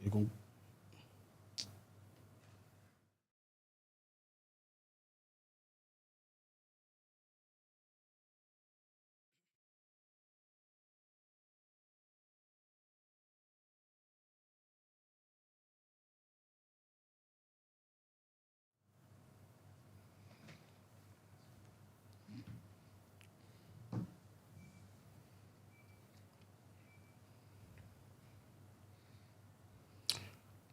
You can.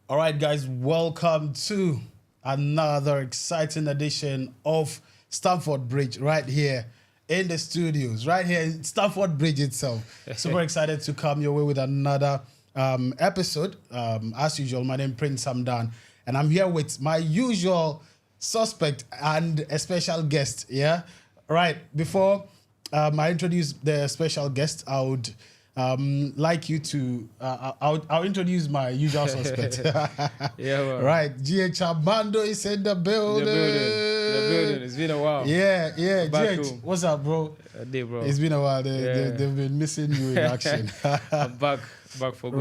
All right, guys, welcome to another exciting edition of Stamford Bridge right here in the studios, right here in Stamford Bridge itself. Super excited to come your way with another episode. As usual, my name is Prince Samdan, and I'm here with my usual suspect and a special guest, yeah? Right, before I introduce the special guest, I would like you to, I'll introduce my usual suspect. Yeah, well. Right, GH Armando is in the building. The building. It's been a while. Yeah, Back GH, home. what's up, bro? A day, bro. It's been a while. They've been missing you in action. I'm back for good.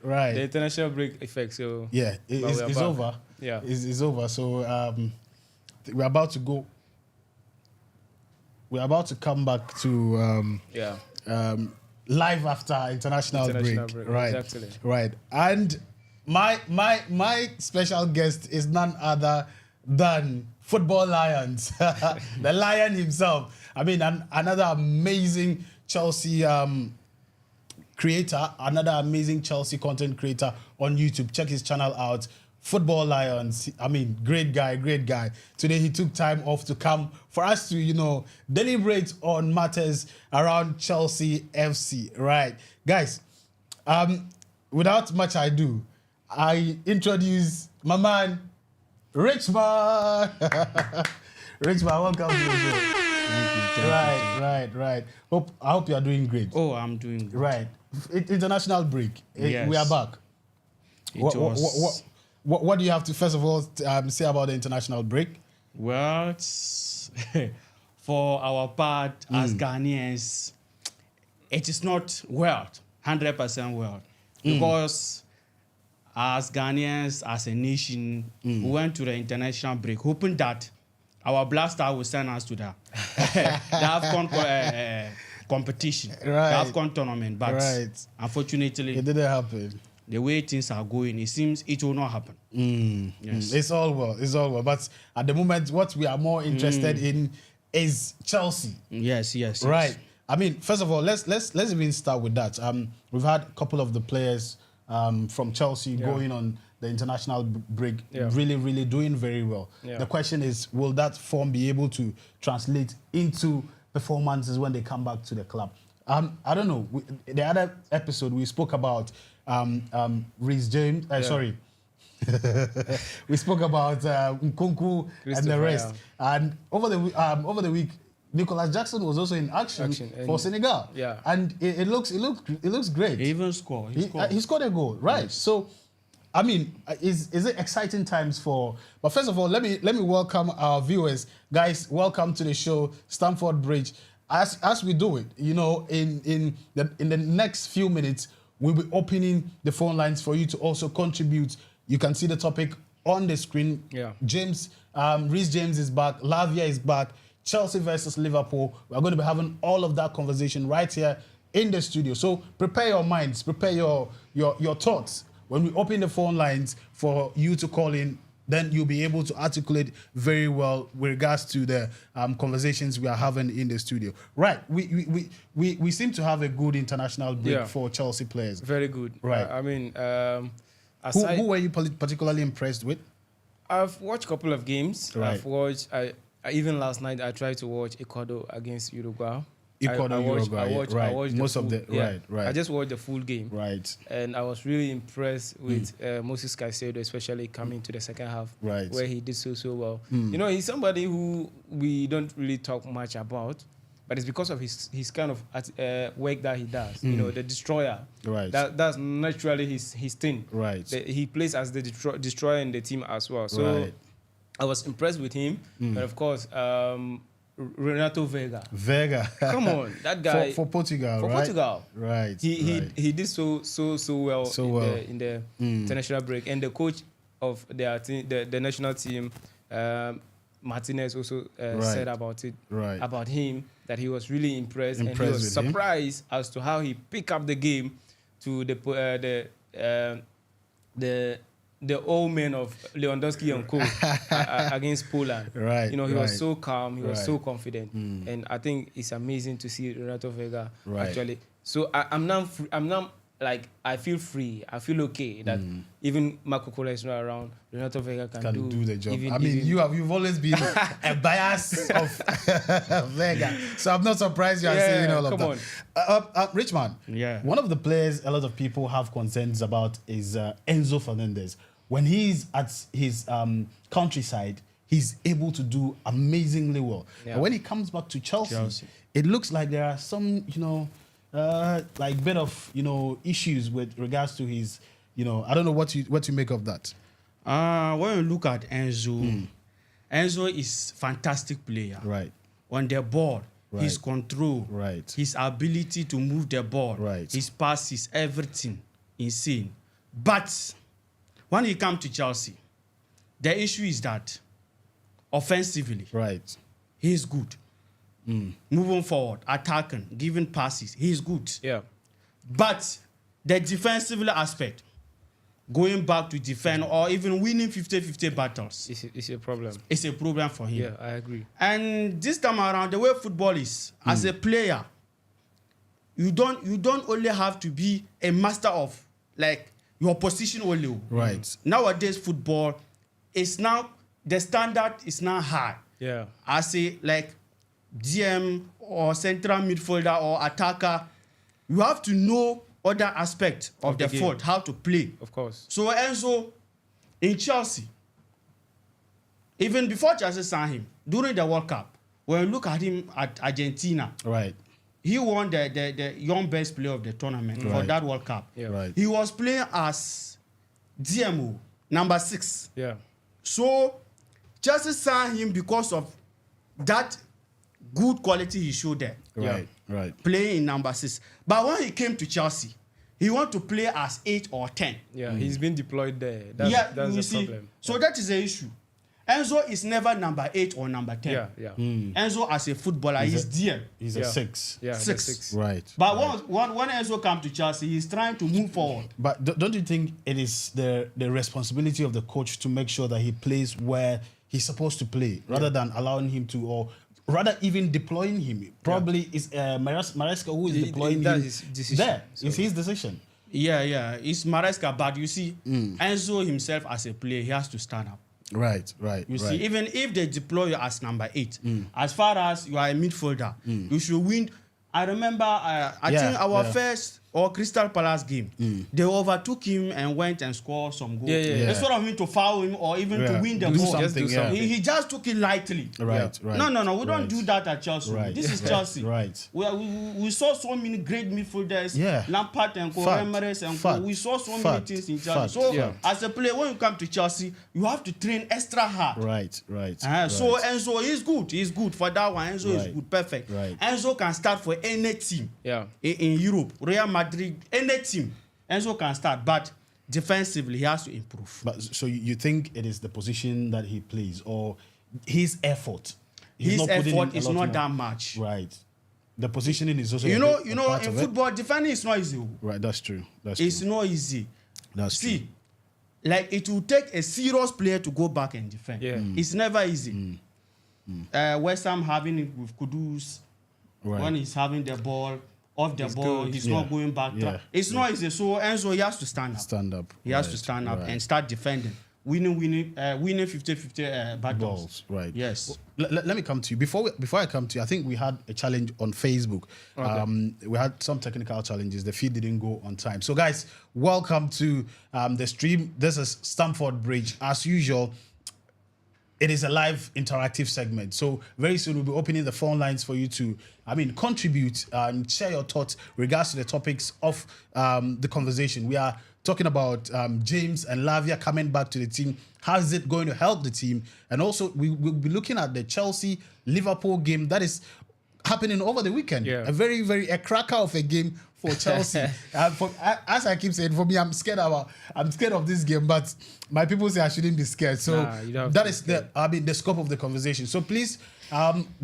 Right. The international break effect. So Yeah, it's over. Yeah, It's over. So we're about to go. We're about to come back to live after international break. Right, exactly. Right. And my special guest is none other than Football Lions, the Lion himself. I mean, another amazing Chelsea creator, another amazing Chelsea content creator on YouTube. Check his channel out. Football Lions. I mean, great guy. Today he took time off to come for us to, deliberate on matters around Chelsea FC. Right, guys. Without much ado, I introduce my man, Richmond. Richmond, welcome to the show. Thank you. Right. I hope you are doing great. Oh, I'm doing good. Right. International break. Yes. We are back. What do you have to, first of all, say about the international break? Well, for our part as Ghanaians, it is not world, 100% world. Because as Ghanaians, as a nation, we went to the international break, hoping that our Black Star will send us to the AFCON competition, Right. the AFCON tournament. But unfortunately, It didn't happen. the way things are going, it seems it will not happen. Yes. It's all well. But at the moment, what we are more interested in is Chelsea. Yes. Right. I mean, first of all, let's even start with that. We've had a couple of the players from Chelsea going on the international break, really doing very well. Yeah. The question is, will that form be able to translate into performances when they come back to the club? I don't know. The other episode we spoke about Reece James. Sorry. We spoke about Nkunku and the rest. And over the week, Nicholas Jackson was also in action for Senegal. Yeah. And it looks great. He even scored. He scored a goal, right? Yes. So, I mean, is it exciting times for? But first of all, let me welcome our viewers, guys. Welcome to the show, Stamford Bridge. As we do it, in the next few minutes, we'll be opening the phone lines for you to also contribute. You can see the topic on the screen. Yeah. Reece James is back. Lavia is back. Chelsea versus Liverpool. We're going to be having all of that conversation right here in the studio. So prepare your minds, prepare your thoughts. When we open the phone lines for you to call in, then you'll be able to articulate very well with regards to the conversations we are having in the studio. Right. We seem to have a good international break for Chelsea players. Very good. Right. I mean, who were you particularly impressed with? I've watched a couple of games. Right. I've watched. Even last night, I tried to watch Ecuador against Uruguay. Uruguay. I watched most of the right. I just watched the full game. Right. And I was really impressed with Moses Caicedo, especially coming to the second half, right, where he did so well. He's somebody who we don't really talk much about, but it's because of his kind of work that he does. The destroyer. Right. That's naturally his thing. Right. He plays as the destroyer in the team as well. So I was impressed with him, but of course, Renato Vega. Vega. Come on, that guy for Portugal, for right? Portugal. Right. He did so well in the Mm. international break, and the coach of their team, the national team, Martinez also said about it, about him, that he was really impressed and he was surprised as to how he picked up the game to the old men of Lewandowski and co against Poland. Right. You know, he was so calm, he was so confident, and I think it's amazing to see Renato Vega actually. So I'm now like, I feel free, I feel okay that even Marco Cola is not around, Renato Vega can do the job. I mean, you've always been a bias of Vega, so I'm not surprised you are saying all of that. Richman, one of the players a lot of people have concerns about is Enzo Fernandez. When he's at his countryside, he's able to do amazingly well. And when he comes back to Chelsea, it looks like there are some, like bit of issues with regards to his, I don't know what you make of that. When you look at Enzo, Enzo is fantastic player. Right. On the ball, his control, his ability to move the ball, his passes, everything, insane. But when he comes to Chelsea, the issue is that offensively, he's good. Moving forward, attacking, giving passes, he's good. Yeah. But the defensive aspect, going back to defend or even winning 50-50 battles, it's a problem. It's a problem for him. Yeah, I agree. And this time around, the way football is, as a player, you don't only have to be a master of like your position only. Right. Nowadays, football is now, the standard is now high. Yeah. As a like DM or central midfielder or attacker, you have to know other aspects of the field, how to play. Of course. So Enzo, in Chelsea, even before Chelsea signed him, during the World Cup, when you look at him at Argentina, he won the young best player of the tournament for that World Cup. Yeah. He was playing as DMO, number 6. Yeah. So Chelsea signed him because of that good quality he showed there. Playing in number 6. But when he came to Chelsea, he want to play as 8 or 10. Yeah, he's been deployed there. That's the problem. So that is the issue. Enzo is never number 8 or number 10. Enzo as a footballer, he's DM. He's a 6. Yeah, 6. Right. But when Enzo comes to Chelsea, he's trying to move forward. But don't you think it is the responsibility of the coach to make sure that he plays where he's supposed to play, rather than allowing him to, or rather even deploying him? Probably is Maresca who is deploying him. His decision. There, it's his decision. Yeah, it's Maresca, but you see, Enzo himself as a player, he has to stand up. Right. You see, even if they deploy you as number 8, as far as you are a midfielder, you should win. I remember, I think our first or Crystal Palace game, they overtook him and went and scored some goals. Instead of him to foul him or even to win the ball, he just took it lightly. Right. No, we don't do that at Chelsea. This is Chelsea. We saw so many great midfielders, Lampard and Emeres and Co. We saw so many things in Chelsea. So as a player, when you come to Chelsea, you have to train extra hard. So Enzo is good. He's good for that one. Enzo is good, perfect. Enzo can start for any team in Europe, Real Madrid, any team. Enzo can start, but defensively he has to improve. But so you think it is the position that he plays or his effort? His effort is not that much. Right. The positioning is also you know in football defending is not easy. Right, that's true. It's not easy. That's true. Like it will take a serious player to go back and defend. It's never easy. West Ham having it with Kudus. When he's having the ball, off the ball, he's not going back. It's not easy. So Enzo, he has to stand up. He has to stand up and start defending. Winning 50-50 battles. Right. Yes. Let me come to you. Before I come to you, I think we had a challenge on Facebook. We had some technical challenges. The feed didn't go on time. So guys, welcome to the stream. This is Stamford Bridge. As usual, it is a live interactive segment. So very soon we'll be opening the phone lines for you to, contribute and share your thoughts regards to the topics of the conversation. We are talking about James and Lavia coming back to the team. How is it going to help the team? And also, we will be looking at the Chelsea-Liverpool game that is happening over the weekend. Yeah. A cracker of a game for Chelsea. As I keep saying, for me, I'm scared of this game, but my people say I shouldn't be scared. So that is the scope of the conversation. So please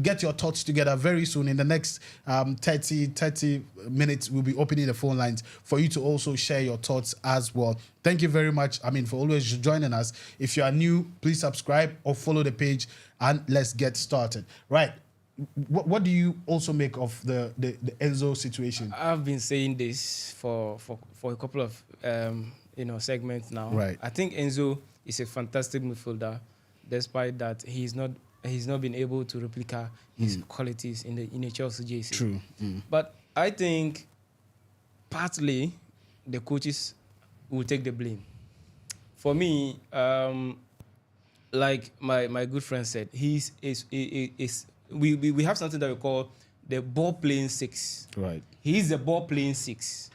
get your thoughts together very soon. In the next 30 minutes, we'll be opening the phone lines for you to also share your thoughts as well. Thank you very much, for always joining us. If you are new, please subscribe or follow the page, and let's get started. Right. What do you also make of the Enzo situation? I've been saying this for a couple of segments now. Right. I think Enzo is a fantastic midfielder, despite that he's not been able to replicate his qualities in a Chelsea jersey. True. But I think partly the coaches will take the blame. For me, like my good friend said, we have something that we call the ball playing six. Right. He's the ball playing six.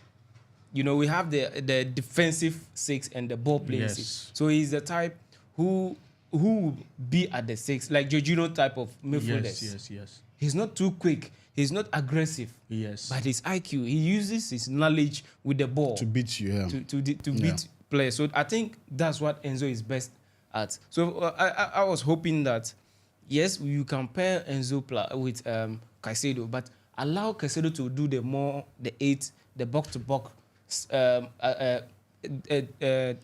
We have the defensive six and the ball playing six. So he's the type who will be at the six, like Jorginho type of midfielders. Yes. He's not too quick. He's not aggressive. Yes. But his IQ, he uses his knowledge with the ball To beat you, yeah. to beat players. So I think that's what Enzo is best at. So I was hoping that, yes, you can pair Enzo with Caicedo, but allow Caicedo to do the box-to-box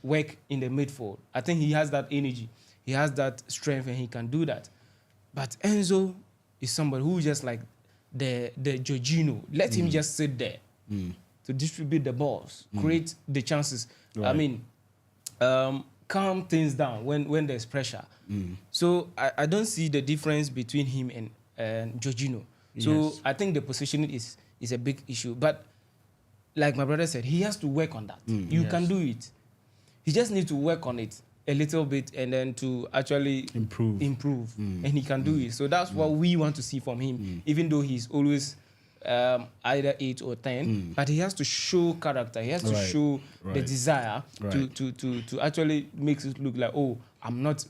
work in the midfield. I think he has that energy. He has that strength, and he can do that. But Enzo is somebody who just like the Jorginho. Let him just sit there to distribute the balls, create the chances. Right. Calm things down when there's pressure. So I don't see the difference between him and Jorginho. So I think the positioning is a big issue. But like my brother said, he has to work on that. You can do it. He just needs to work on it a little bit, and then to actually improve. And he can do it. So that's what we want to see from him, even though he's always either 8 or 10, but he has to show character. He has to show the desire to actually make it look like, oh, I'm not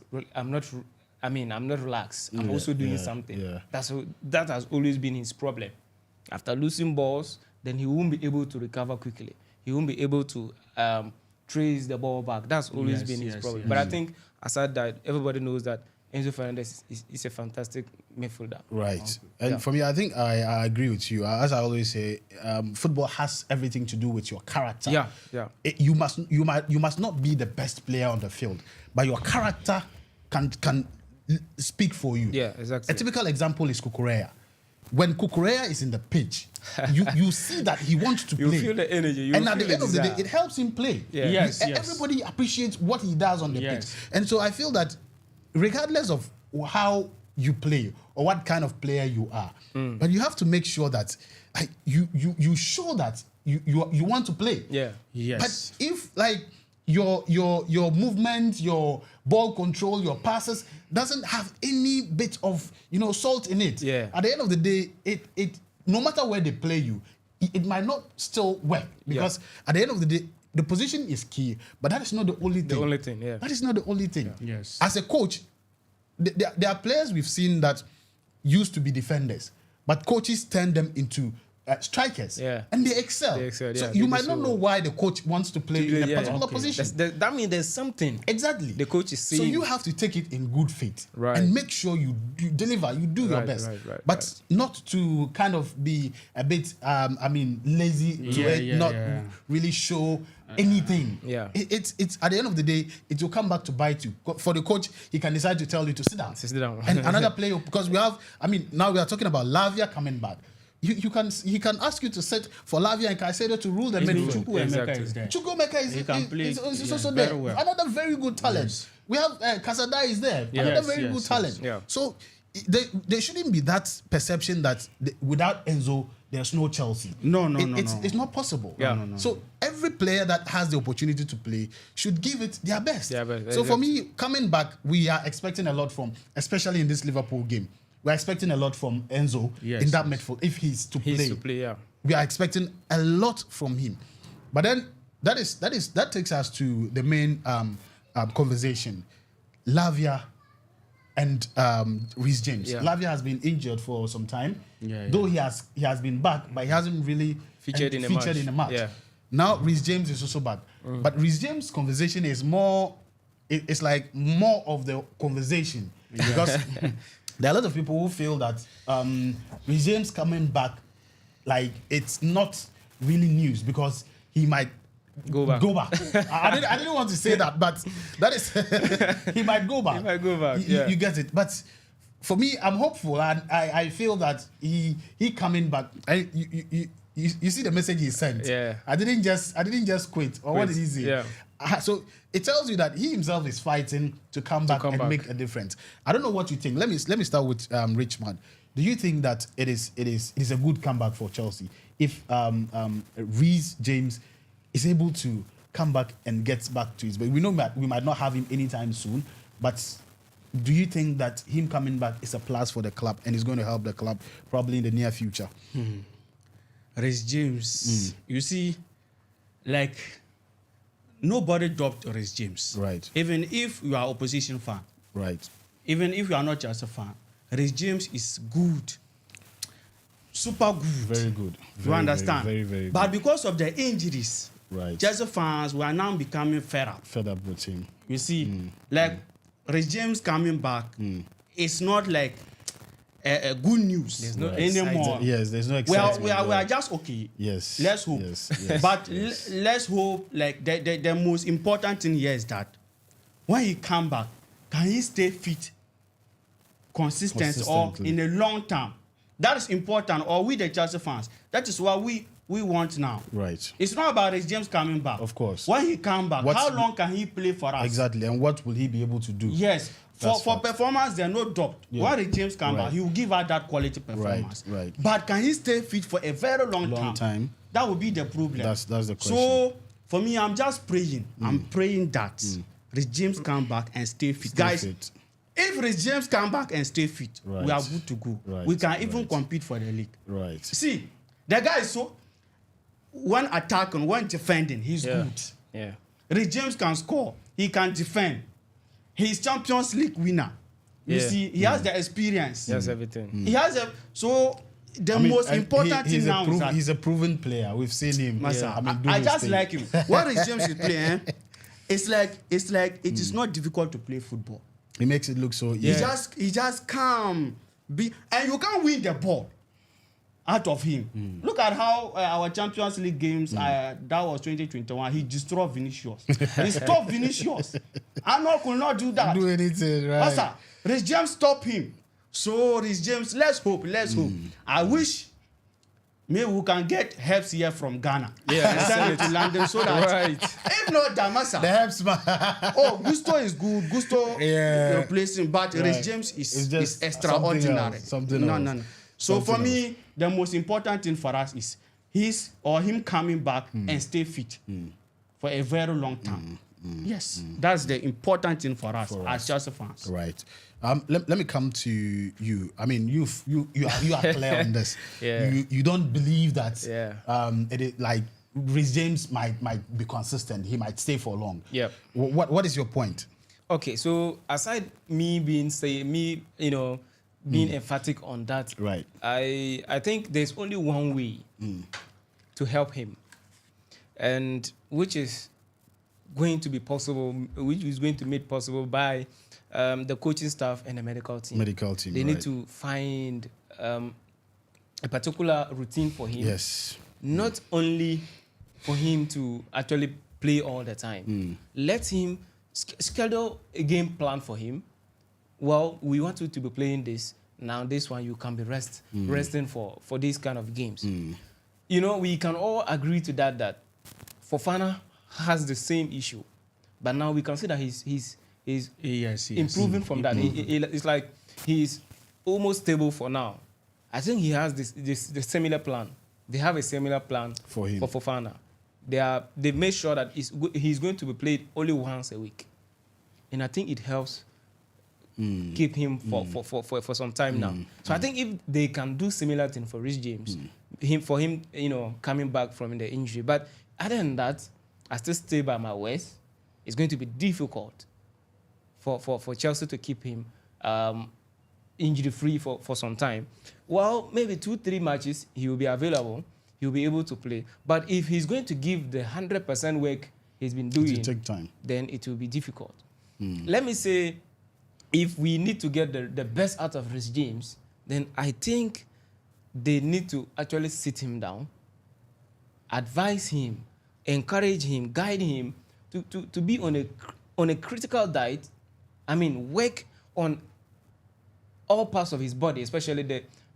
relaxed. I'm also doing something. Yeah. That has always been his problem. After losing balls, then he won't be able to recover quickly. He won't be able to trace the ball back. That's always been his problem. But I think aside that, everybody knows that Enzo Fernandez is a fantastic midfielder. Right. And for me, I think I agree with you. As I always say, football has everything to do with your character. Yeah. You must not be the best player on the field, but your character can speak for you. Yeah, exactly. A typical example is Kukurea. When Kukurea is in the pitch, you see that he wants to play. You feel the energy. And at the end of the day, it helps him play. Yeah. Yes. Everybody appreciates what he does on the pitch. And so I feel that regardless of how you play or what kind of player you are, but you have to make sure that you show that you want to play. Yeah. Yes. But if like your movement, your ball control, your passes doesn't have any bit of salt in it. Yeah. At the end of the day, it no matter where they play you, it might not still work because at the end of the day, the position is key, but that is not the only thing. The only thing, yeah. That is not the only thing. Yeah. Yes. As a coach, there are players we've seen that used to be defenders, but coaches turn them into strikers. Yeah. And they excel. Yeah. So you might not know why the coach wants to play in a particular position. That means there's something. Exactly. The coach is seeing. So you have to take it in good faith and make sure you deliver, you do your best, but not to kind of be a bit, lazy not really show anything. Yeah. It's at the end of the day, it will come back to bite you. For the coach, he can decide to tell you to sit down. And another player, because now we are talking about Lavia coming back. He can ask you to sit for Lavia and Caicedo to rule the midfield. Chukwuemeka is also there. Well. Another very good talent. Yes. We have Casada is there. Another very good talent. Yeah. So there shouldn't be that perception that without Enzo, there's no Chelsea. No. It's not possible. Yeah. No. So every player that has the opportunity to play should give it their best. So for me, coming back, we are expecting a lot from, especially in this Liverpool game. We're expecting a lot from Enzo in that midfield if he's to play. Yeah. We are expecting a lot from him. But then that takes us to the main conversation. Lavia and Reece James. Yeah. Lavia has been injured for some time, Yeah, though he has been back, but he hasn't really Featured in a match. Yeah. Now Reece James is also back, but Reece James' conversation is more. It's like more of the conversation because there are a lot of people who feel that Reece James coming back, like it's not really news because he might Go back. I didn't want to say that, but that is he might go back. He might go back. You get it. But for me, I'm hopeful, and I feel that he coming back. You see the message he sent. Yeah. I didn't just quit. Or what did he say? Yeah. So it tells you that he himself is fighting to come back and make a difference. I don't know what you think. Let me start with Richmond. Do you think that it is a good comeback for Chelsea if Reece James is able to come back and get back to his? But we know that we might not have him anytime soon. But do you think that him coming back is a plus for the club and is going to help the club probably in the near future? Reece James, you see, like nobody dropped Reece James. Right. Even if you are opposition fan, Right. even if you are not just a fan, Reece James is good, super good. Very good. You understand? Very, very good. But because of the injuries, Right. Chelsea fans were now becoming fed up. Fed up with him. You see, like Reece James coming back, it's not like a good news There's no anymore. exciting. Yes, there's no We excitement. are there. just okay. Yes. Let's hope. Yes. But yes. let's hope, like, the most important thing here is that when he come back, can he stay fit, consistent, or Consistently. in a long term? That is important, or we the Chelsea fans. That is what we want now. Right. It's not about Reece James coming back. Of course. When he come back, What's how the- long can he play for us? Exactly. And what will he be able to do? Yes. That's For fact. performance, there's no doubt. Yeah. When Reece James come Right. back, he will give out that quality performance. right. But can he stay fit for a very long Time. That would be the problem. That's the question. So for me, I'm just praying. I'm praying that Reece James come back and stay fit. Guys, fit. if Reece James come back and stay fit, we Right. are good to go. Right. We can even Right. compete for the league. Right. See, the guy is so when attacking, when defending, he's good. Yeah. Reece James can score. He can defend. He's Champions League winner. You Yeah. see, he has the experience. That's everything. He has a so. The most and important thing now is that he's a proven player. We've seen him. Massa, do I his just thing. like him. What Reece James is playing, it's like it is not difficult to play football. He makes it look so easy. He just calm, and you can't win the ball out of him. Look at how our Champions League games, that was 2021, he destroyed Vinicius. He stopped Vinicius. Arnold could not do that. Do anything, right? Massa, Reece James stopped him. So Reece James, let's hope. I wish maybe we can get helps here from Ghana. Yeah, And send it to London so that Right. if not that, Massa, The helps man. oh, Gusto is good. Gusto Yeah. replacing, but Right. Reece James It's is just extraordinary. something else. No. So Something for me, the most important thing for us is him coming back and stay fit for a very long time. Yes, that's the important thing for us as Chelsea fans. Right. Let me come to you. I mean, you are clear on this. Yeah. You don't believe that. Yeah. It is like Reece James might be consistent. He might stay for long. Yep. What is your point? Okay, so aside me being being emphatic on that, Right. I think there's only one way to help him, and which is going to be possible, which is going to be made possible by the coaching staff and the medical team. They need right. to find a particular routine for him. Yes. Not only for him to actually play all the time. Let him schedule a game plan for him. Well, we want you to be playing this. Now this one you can be resting for these kind of games. You know, we can all agree to that Fofana has the same issue. But now we can see that he's Yes. improving from that. It's like he's almost stable for now. I think he has the similar plan. They have a similar plan For him. for Fofana. They've made sure that he's going to be played only once a week, and I think it helps keep him for some time now. So I think if they can do similar thing for Reece James, him coming back from the injury, but other than that, I still stay by my words. It's going to be difficult for Chelsea to keep him injury-free for some time. Well, maybe 2-3 matches, he will be available. He'll be able to play. But if he's going to give the 100% work he's been doing, it will take time. Then it will be difficult. Let me say, if we need to get the best out of Reece James, then I think they need to actually sit him down, advise him, encourage him, guide him to be on a critical diet. I mean, work on all parts of his body, especially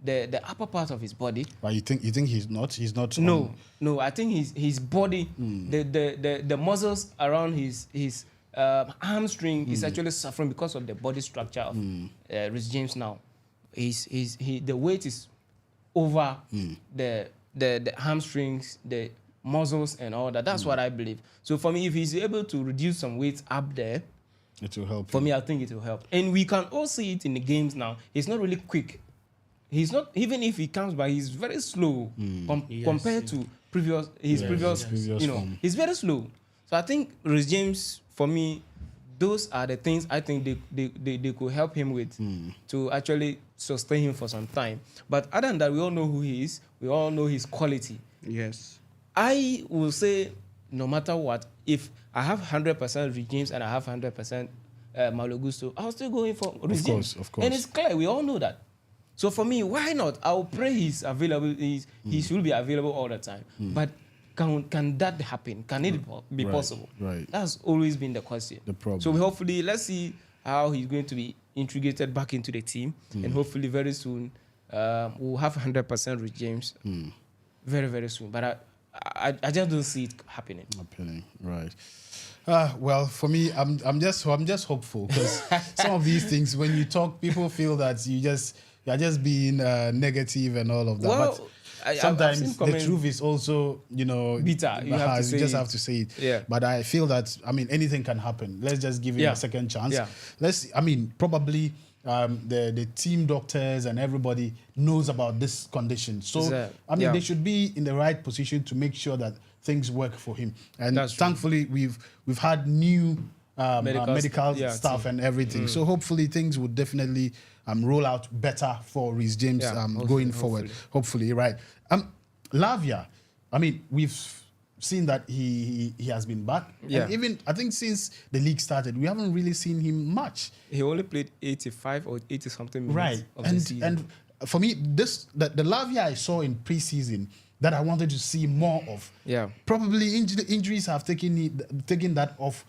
the upper part of his body. But you think he's not? No. I think his body, the muscles around his hamstring is actually suffering because of the body structure of Reece James now. The weight is over the hamstrings, the muscles and all that. That's what I believe. So for me, if he's able to reduce some weight up there, it will help. For me, I think it will help. And we can all see it in the games now. He's not really quick. He's not, even if he comes by, he's very slow compared to previous form. He's very slow. So I think Reece James, for me, those are the things I think they could help him with to actually sustain him for some time. But other than that, we all know who he is. We all know his quality. Yes. I will say, no matter what, if I have 100% Reece James and I have 100% Malo Gusto, I'll still go in for Reece James. Of course. And it's clear, we all know that. So for me, why not? I'll pray he's available. He should be available all the time. But can that happen? Can it be possible? Right. That's always been the question. The problem. So hopefully, let's see how he's going to be integrated back into the team. And hopefully very soon, we'll have 100% Reece James very, very soon. But I just don't see it happening. Right. Well, for me, I'm just hopeful, because some of these things, when you talk, people feel that you're just being negative and all of that. Well, but sometimes the truth is also, bitter. You just have to say it. Yeah. But I feel that, anything can happen. Let's just give him a second chance. Yeah. Probably the team doctors and everybody knows about this condition. So, they should be in the right position to make sure that things work for him. And thankfully, we've had new medical staff and everything. So hopefully things will definitely roll out better for Reece James going forward. Hopefully, right. Lavia, we've seen that he has been back. Yeah. And even, I think since the league started, we haven't really seen him much. He only played 85 or 80 something minutes right. of the season. And for me, the Lavia I saw in preseason that I wanted to see more of. Yeah. Probably injuries have taken that off.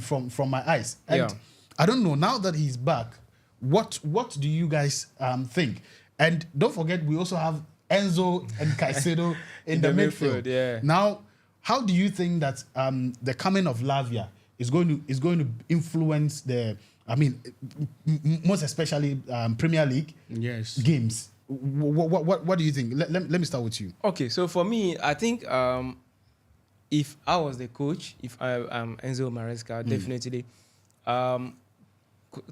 From my eyes. And I don't know, now that he's back, what do you guys think? And don't forget, we also have Enzo and Caicedo in the midfield. Yeah. Now, how do you think that the coming of Lavia is going to influence the, most especially Premier League games? What do you think? Let me start with you. Okay, so for me, I think if I was the coach, if I'm Enzo Maresca, definitely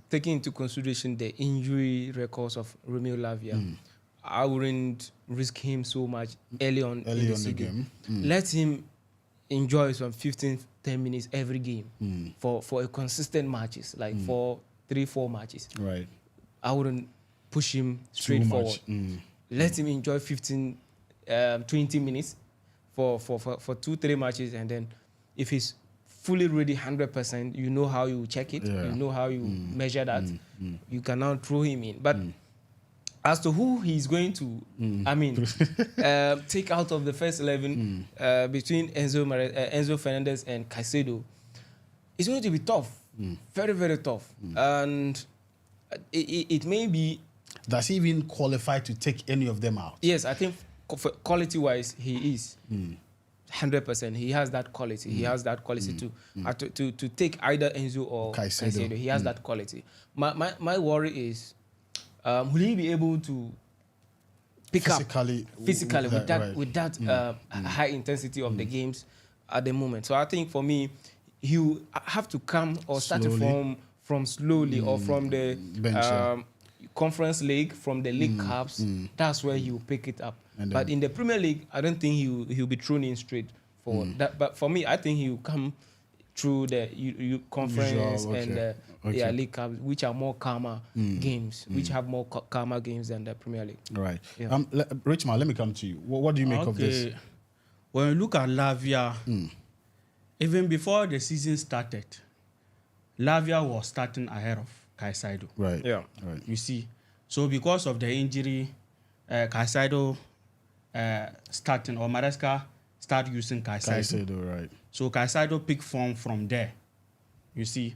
taking into consideration the injury records of Romeo Lavia, I wouldn't risk him so much early on in the game. Let him enjoy some 15-10 minutes every game for a consistent matches, like 3-4 matches. Right. I wouldn't push him straight forward. Let him enjoy 15, 20 minutes for 2-3 matches, and then if he's fully ready 100%, you know how you check it, you know how you measure that, you can now throw him in. But as to who he's going to, take out of the first 11 between Enzo Fernandez and Caicedo, it's going to be tough, very, very tough. And it may be... Does he even qualify to take any of them out? Yes, I think quality-wise, he is 100%. He has that quality. He has that quality to take either Enzo or Caicedo. He has that quality. My worry is, will he be able to pick physically with that high intensity of the games at the moment? So I think for me, he will have to come or start to form from slowly or from the Conference League, from the League Cups. That's where he will pick it up. But in the Premier League, I don't think he'll be thrown in straight forward. But for me, I think he will come through the conference and the League Cup, which are more calmer games, which have more calmer games than the Premier League. Right. Yeah. Richmond, let me come to you. What do you make of this? When you look at Lavia, even before the season started, Lavia was starting ahead of Caicedo. Right. Yeah. Right. You see, so because of the injury, Caicedo starting, or Maresca start using Caicedo. Right. So Caicedo picked form from there. You see,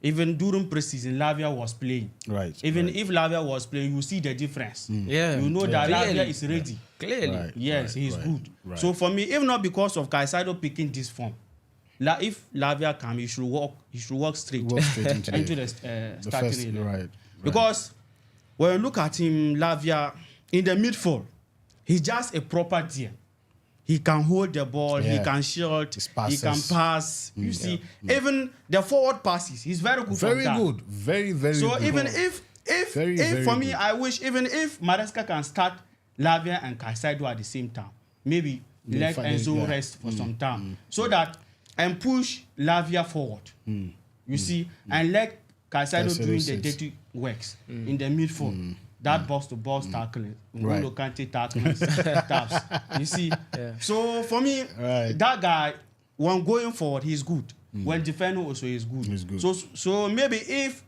even during preseason, Lavia was playing. Right. Even if Lavia was playing, you see the difference. Yeah. You know that Clearly. Lavia is ready. Clearly. Right. Yes, he's good. Right. So for me, if not because of Caicedo picking this form, if Lavia come, he should walk straight, into the starting first, 11. right. Because when you look at him, Lavia in the midfield, he's just a proper DM. He can hold the ball, he can shoot, he can pass. You see, even the forward passes, he's very good. Very from that. good. Very, very So good. even if Very for me, good. I wish even if Maresca can start Lavia and Caicedo at the same time, maybe let Enzo rest for some time, so that and push Lavia forward. You see, and let Caicedo doing the dirty works in the midfield. That box-to-box tackling, Right. N'Golo Kante tackling, taps. You see, so for me, Right. that guy, when going forward, he's good. When defending also, he's good. He's good. So maybe if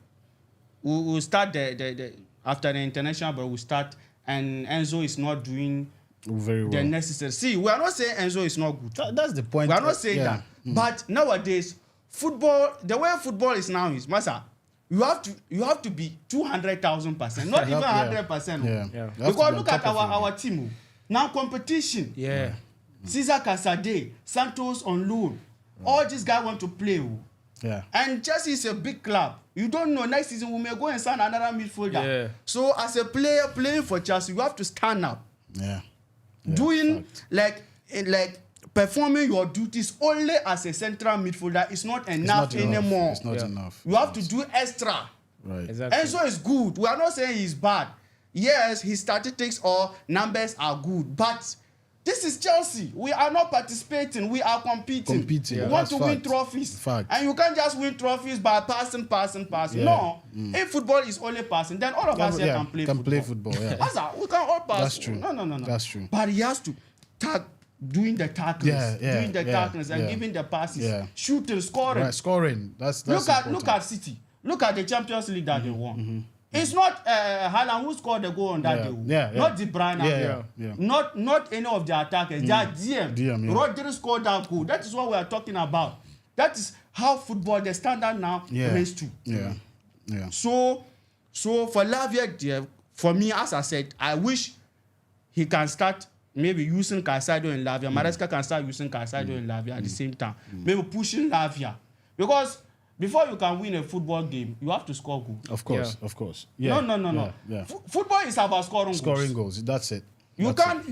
we start the after the international, but we start and Enzo is not doing very well. the necessary. See, we are not saying Enzo is not good. That's the point. We are not saying that. But nowadays, football, the way football is now is, Masa, you have to be 200,000%, not even 100%. Yeah. Because look at our team now, competition. Yeah. Cesar Casade, Santos on loan. All these guys want to play. Yeah. And Chelsea is a big club. You don't know, next season we may go and sign another midfielder. Yeah. So as a player playing for Chelsea, you have to stand up. Yeah. Doing like performing your duties only as a central midfielder is not enough anymore. It's not enough. You have to do extra. Right. Exactly. Enzo is good. We are not saying he's bad. Yes, his statistics or numbers are good, but this is Chelsea. We are not participating. We are competing. Competing, We yeah. want to That's win fact. trophies. Fact. And you can't just win trophies by passing. Yeah. No. If football is only passing, then all of us here can play football. Yeah. Asa, we can all pass. That's true. No. That's true. But he has to doing the tackles, doing the tackles and giving the passes, shooting, scoring. Right. Scoring. That's Look important. at City. Look at the Champions League that they won. It's not Haaland who scored the goal on that day. Not De Bruyne. Yeah. Not any of the attackers. They are DM. Rodri scored that goal. That is what we are talking about. That is how football, the standard now, plays to. Yeah. So for Lavia, for me, as I said, I wish he can start maybe using Caicedo and Lavia. Maresca can start using Caicedo and Lavia at the same time. Maybe pushing Lavia. Because before you can win a football game, you have to score goals. Of course. Yeah. No. Yeah. Football is about scoring goals. That's it. You can't.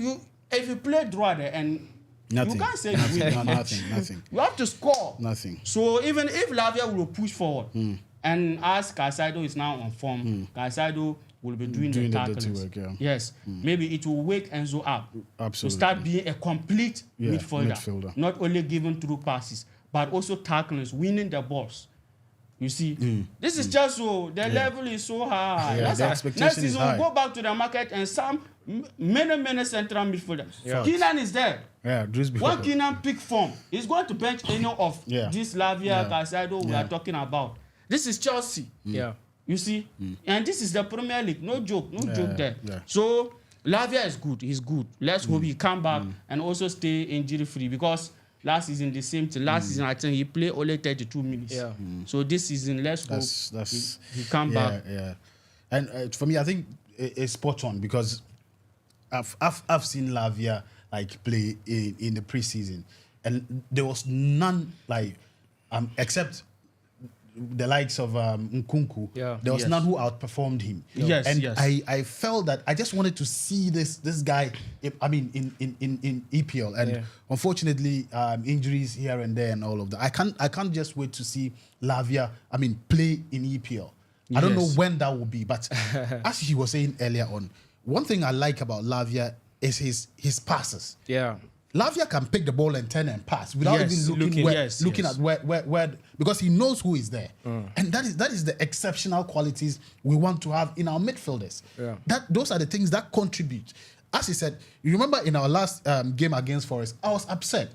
If you play draw there and Nothing. you can't say you win. No, nothing. You have to score. Nothing. So even if Lavia will push forward, and as Caicedo is now on form, Caicedo will be doing the tackles. dirty work, Yes, maybe it will wake Enzo up Absolutely. to start being a complete midfielder, not only giving through passes, but also tackles, winning the balls. You see, this is just so the level is so high. Yeah, the expectation next is season high. we'll go back to the market and some many central midfielders. Yeah. Keenan is there. Yeah, When Keenan pick form, he's going to bench any of Yeah. this Lavia, Yeah. Caicedo we are talking about. This is Chelsea. Yeah. You see, and this is the Premier League. No joke there. Yeah. So Lavia is good. He's good. Let's hope he come back and also stay injury free, because last season the same thing. Last season I think he played only 32 minutes. Yeah. So this season let's hope That's he come back. Yeah. And for me, I think it's spot on, because I've seen Lavia like play in the preseason, and there was none like except the likes of Nkunku. Yeah. There was none who outperformed him. Yes, and yes. I felt that I just wanted to see this guy. I mean, in EPL, and unfortunately, injuries here and there and all of that. I can't just wait to see Lavia. I mean, play in EPL. I don't know Yes. when that will be, but as he was saying earlier on, one thing I like about Lavia is his passes. Yeah. Lavia can pick the ball and turn and pass without Yes, even looking looking, at where because he knows who is there, and that is the exceptional qualities we want to have in our midfielders. Yeah. Those are the things that contribute. As he said, you remember in our last game against Forest, I was upset.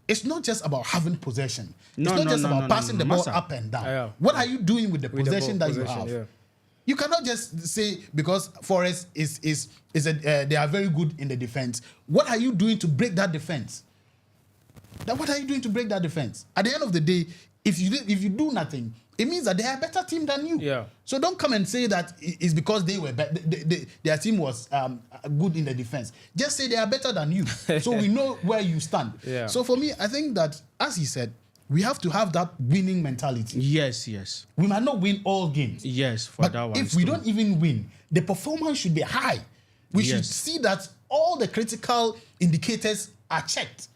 It's not just about having possession. It's not just about passing the ball Massa. up and down. Yeah. What are you doing with the With the possession ball- that you possession, have? yeah. You cannot just say because Forest they are very good in the defense. What are you doing to break that defense? What are you doing to break that defense? At the end of the day, if you do nothing, it means that they are a better team than you. Yeah. So don't come and say that it's because they were their team was good in the defense. Just say they are better than you, so we know where you stand. Yeah. So for me, I think that, as he said, we have to have that winning mentality. Yes. We might not win all games. Yes, for But that one. if we don't even win, the performance should be high. We should Yes. see that all the critical indicators are checked.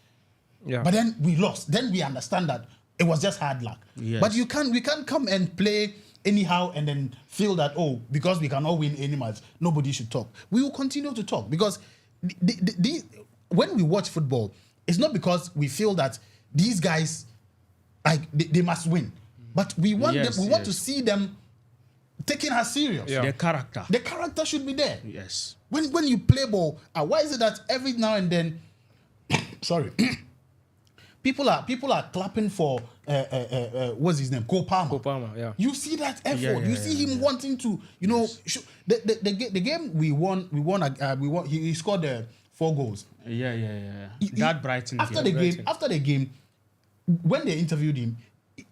Yeah. But then we lost. Then we understand that it was just hard luck. Yes. But we can't come and play anyhow and then feel that, because we cannot win any match, nobody should talk. We will continue to talk because when we watch football, it's not because we feel that these guys they must win. But we want Yes, them, we want yes. to see them taking us serious. Yeah. The character. The character should be there. Yes. When you play ball, why is it that every now and then, sorry, people are clapping for what's his name, Cole Palmer. Cole Palmer, yeah. You see that effort. Yeah, you see him wanting to, the game we won. He scored 4 goals. Yeah. That Brighton After game. the game, when they interviewed him,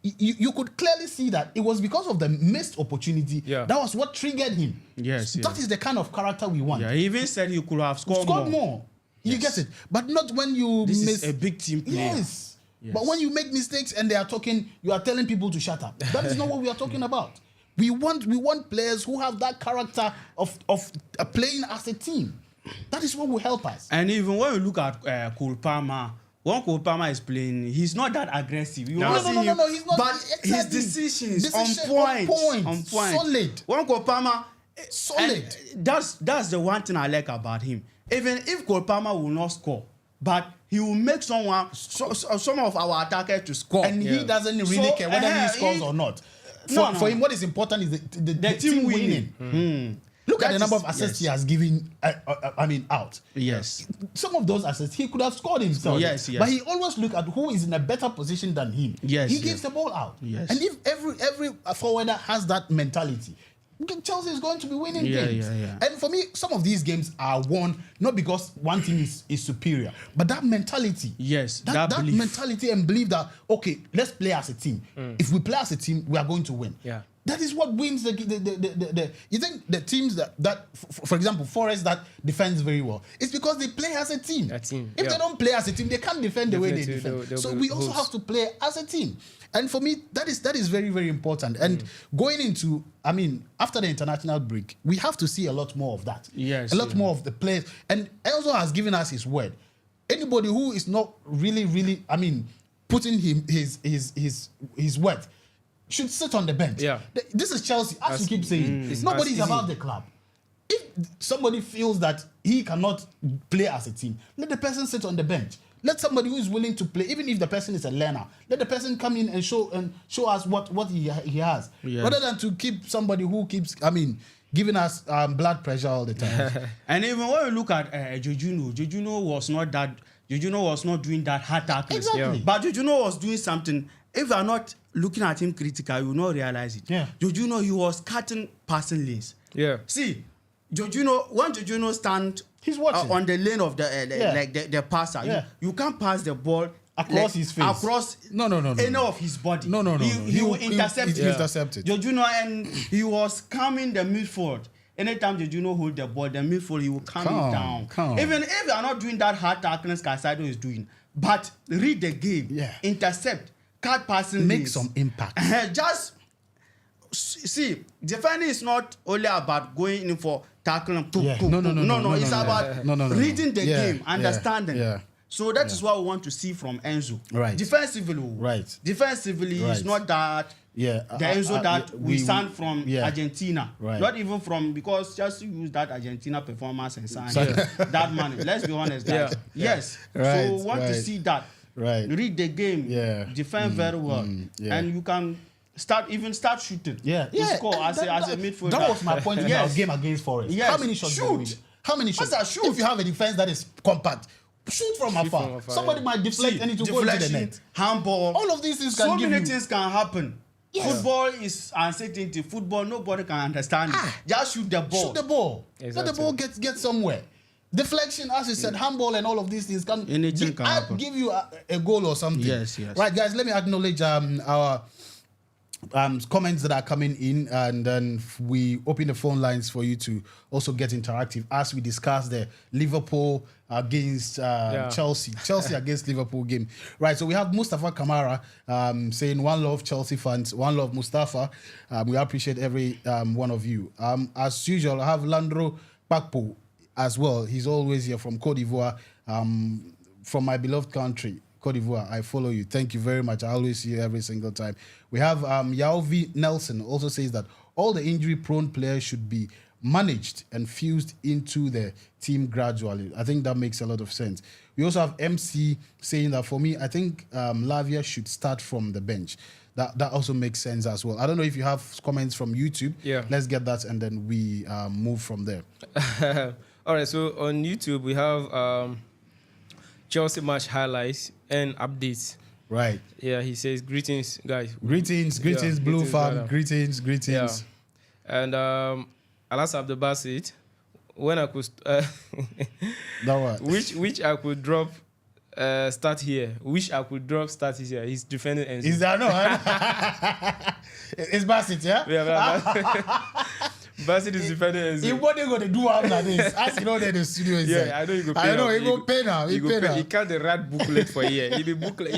you could clearly see that it was because of the missed opportunity. Yeah. That was what triggered him. Yes, That is the kind of character we want. Yeah, he even said he could have scored More. You get it, but not when you This miss. is a big team player. Yes. But when you make mistakes and they are talking, you are telling people to shut up. That is not what we are talking about. We want players who have that character of playing as a team. That is what will help us. And even when you look at Cole Palmer, when Cole Palmer is playing, he's not that aggressive. You No, won't see him, he's not. But Exactly. his decisions on Decision point. on point. Solid. When Cole Palmer, Solid. and that's the one thing I like about him. Even if Cole Palmer will not score, but he will make some of our attackers to score. And he doesn't really care whether he scores or not. For him, what is important is the team winning. Look at the number of assists he has given, out. Yes. Some of those assists, he could have scored himself. Yes. But he always look at who is in a better position than him. Yes, He gives the ball out. Yes. And if every forwarder has that mentality, Chelsea is going to be winning games. Yeah. And for me, some of these games are won not because one team is superior, but that mentality. Yes, That belief. mentality and believe that, okay, let's play as a team. If we play as a team, we are going to win. Yeah. That is what wins the you think the teams that for example, Forest that defends very well, it's because they play as a team. If they don't play as a team, they can't defend the way they defend. So we also have to play as a team. And for me, that is very, very important. And going into, after the international break, we have to see a lot more of that. Yes, a lot more of the players. And Elzo has given us his word. Anybody who is not really, putting his worth should sit on the bench. Yeah. This is Chelsea, as you keep saying. Nobody's about the club. If somebody feels that he cannot play as a team, let the person sit on the bench. Let somebody who is willing to play, even if the person is a learner, let the person come in and show us what he has, rather than to keep somebody who keeps, giving us blood pressure all the time. And even when you look at Jorginho was not doing that hard tackling. Exactly. Yeah. But Jorginho was doing something. If you are not looking at him critically, you will not realize it. Yeah. Jorginho, he was cutting passing lanes. Yeah. See, when Jorginho stand He's watching. on the lane of the passer, Yeah. you can't pass the ball Across his face. across any of his body. No. He will intercept He intercept it. Jorginho, and he was coming the midfield. Anytime Jorginho hold the ball, the midfield, he will calm it down. Even if you are not doing that hard tackling Caicedo is doing, but read the game, intercept, cut passing, Make lanes. some impact. Just see, defending is not only about going in for tackling. Yeah. No, It's about reading the game, understanding. Yeah. So that is what we want to see from Enzo. Right. Defensively, Right. Defensively, Right. it's not that Yeah, the Enzo that we signed from yeah. Argentina. Right. Not even from, because just use that Argentina performance and sign that money. Let's be honest, guys. Yes. Right, So want to right. see that. Right. Read the game. Yeah. Defend very well. yeah. And you can start shooting. Yeah, To score as a midfielder. That was my point in Yes. our game against Forest. Yes. How many shots? Shoot. did we win? How many shots? What's that? Shoot. If you have a defense that is compact, shoot from afar. from afar, Somebody yeah. might deflect and it will go into the Deflection, net. handball. All of these things So can give many you. things can happen. Yes. Football is uncertainty. Football, nobody can understand it. Just shoot the ball. Shoot the ball. Exactly. Let the ball get somewhere. Deflection, as you said, handball and all of these things can Anything can happen. give you a goal or something. Yes, yes. Right, guys, let me acknowledge our comments that are coming in, and then we open the phone lines for you to also get interactive as we discuss the Liverpool against Chelsea against Liverpool game. Right, so we have Mustafa Kamara saying one love Chelsea fans, one love Mustafa. We appreciate every one of you. As usual, I have Landro Pakpo as well. He's always here from Cote d'Ivoire, from my beloved country, Cote d'Ivoire. I follow you. Thank you very much. I always see you every single time. We have Yaovi Nelson also says that all the injury-prone players should be managed and fused into the team gradually. I think that makes a lot of sense. We also have MC saying that for me, I think Lavia should start from the bench. That also makes sense as well. I don't know if you have comments from YouTube. Yeah. Let's get that and then we move from there. All right, so on YouTube we have Chelsea match highlights and updates. Right. Yeah, he says greetings, guys. Greetings, Blue greetings, Farm. brother. Greetings. Yeah, and Alas Abdelbasit, when I could That one. which I could drop start here. Wish I could drop start here. He's defending Enzo. Is that no? It's Bassett, yeah? Yeah, Basit is defending Enzo. If what they going to do after this, as you know, that the studio is Yeah, I know you go pay I know, now. he go pay now. He pay now. He can't write booklet for a year. He be booklet.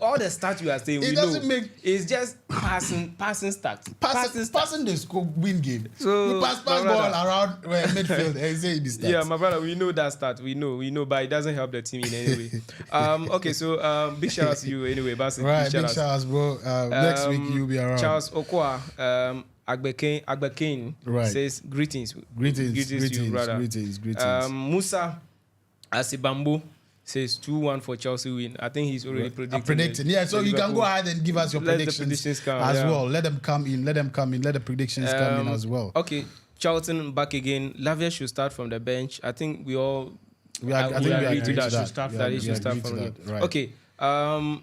All the stats you are saying, we doesn't know. make- It's just passing stats. Passing the scope win game. So, he pass my ball brother- around midfield and say it is that. Yeah, my brother, we know that stat. We know, but it doesn't help the team in any way. Okay, so big shout out to you anyway, Basit. Right, big shouts, bro. Next week you'll be around. Charles Okwa, Agbekane Right. says greetings. Greetings, to you, brother. greetings. Musa Asibambo says 2-1 for Chelsea win. I think he's already predicting. Predicting, yeah. So you can Liverpool. go ahead and give us your Let the predictions, predictions come, as yeah. well. Let them come in. Let the predictions come in as well. Okay, Charlton back again. Lavia should start from the bench. I think we all I think we agree agree to that. to that. That Yeah, he we should start agree to from that, the right. Okay.